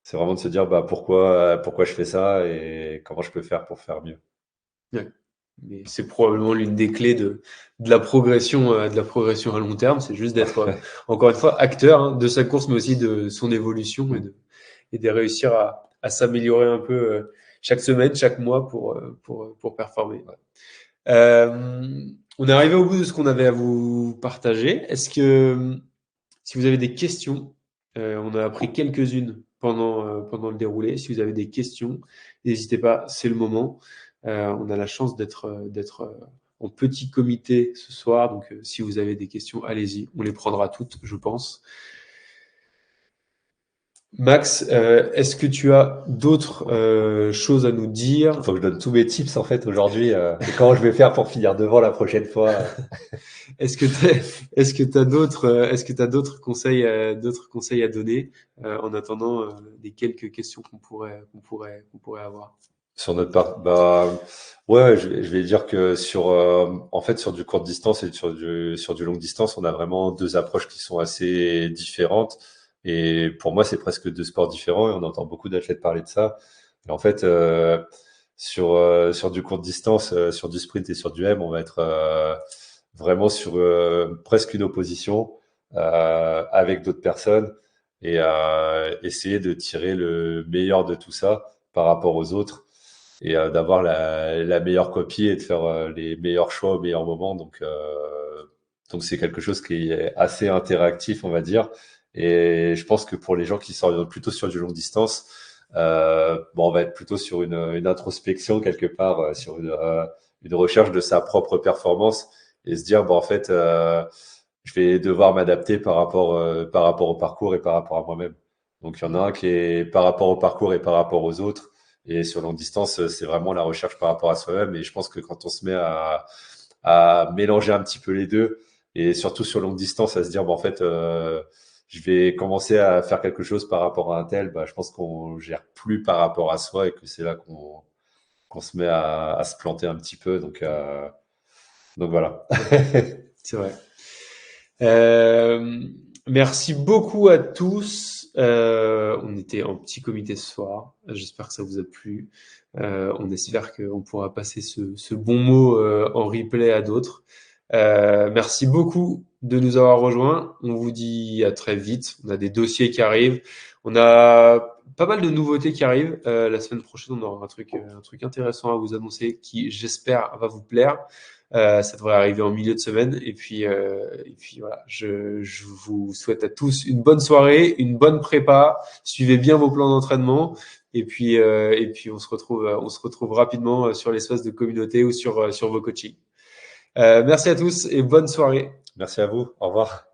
C'est vraiment de se dire bah, pourquoi je fais ça et comment je peux faire pour faire mieux. Ouais. Mais c'est probablement l'une des clés de la progression à long terme. C'est juste d'être, encore une fois, acteur de sa course, mais aussi de son évolution et de réussir à s'améliorer un peu chaque semaine, chaque mois pour performer. Euh, on est arrivé au bout de ce qu'on avait à vous partager. Est-ce que si vous avez des questions, on a appris quelques-unes pendant le déroulé. Si vous avez des questions, n'hésitez pas, c'est le moment. On a la chance d'être en petit comité ce soir. Donc, si vous avez des questions, allez-y. On les prendra toutes, je pense. Max, est-ce que tu as d'autres choses à nous Il dire? faut que je donne tous mes tips en fait aujourd'hui et comment je vais faire pour finir devant la prochaine fois. Est-ce que est-ce que t'as d'autres conseils à donner en attendant les quelques questions qu'on pourrait avoir? Sur notre part, bah ouais, je vais dire que en fait sur du courte distance et sur du longue distance, on a vraiment deux approches qui sont assez différentes. Et pour moi, c'est presque deux sports différents et on entend beaucoup d'athlètes parler de ça. Et en fait, sur du courte distance, sur du sprint et sur du M, on va être vraiment sur presque une opposition avec d'autres personnes et essayer de tirer le meilleur de tout ça par rapport aux autres et d'avoir la meilleure copie et de faire les meilleurs choix au meilleur moment. Donc c'est quelque chose qui est assez interactif, on va dire. Et je pense que pour les gens qui s'orientent plutôt sur du longue distance, bon, on va être plutôt sur une introspection quelque part, sur une recherche de sa propre performance et se dire, bon, en fait, je vais devoir m'adapter par rapport au parcours et par rapport à moi-même. Donc il y en a un qui est par rapport au parcours et par rapport aux autres. Et sur longue distance, c'est vraiment la recherche par rapport à soi-même. Et je pense que quand on se met à mélanger un petit peu les deux, et surtout sur longue distance, à se dire, bon, en fait, je vais commencer à faire quelque chose par rapport à un tel, bah, je pense qu'on gère plus par rapport à soi et que c'est là qu'on se met à se planter un petit peu. Donc voilà. C'est vrai. Euh, merci beaucoup à tous. On était en petit comité ce soir. J'espère que ça vous a plu. On espère qu'on pourra passer ce bon mot en replay à d'autres. Merci beaucoup de nous avoir rejoints. On vous dit à très vite. On a des dossiers qui arrivent. On a pas mal de nouveautés qui arrivent. La semaine prochaine, on aura un truc intéressant à vous annoncer qui, j'espère, va vous plaire. Ça devrait arriver en milieu de semaine. Et puis voilà, je vous souhaite à tous une bonne soirée, une bonne prépa. Suivez bien vos plans d'entraînement. Et puis on se retrouve rapidement sur l'espace de communauté ou sur vos coachings. Merci à tous et bonne soirée. Merci à vous. Au revoir.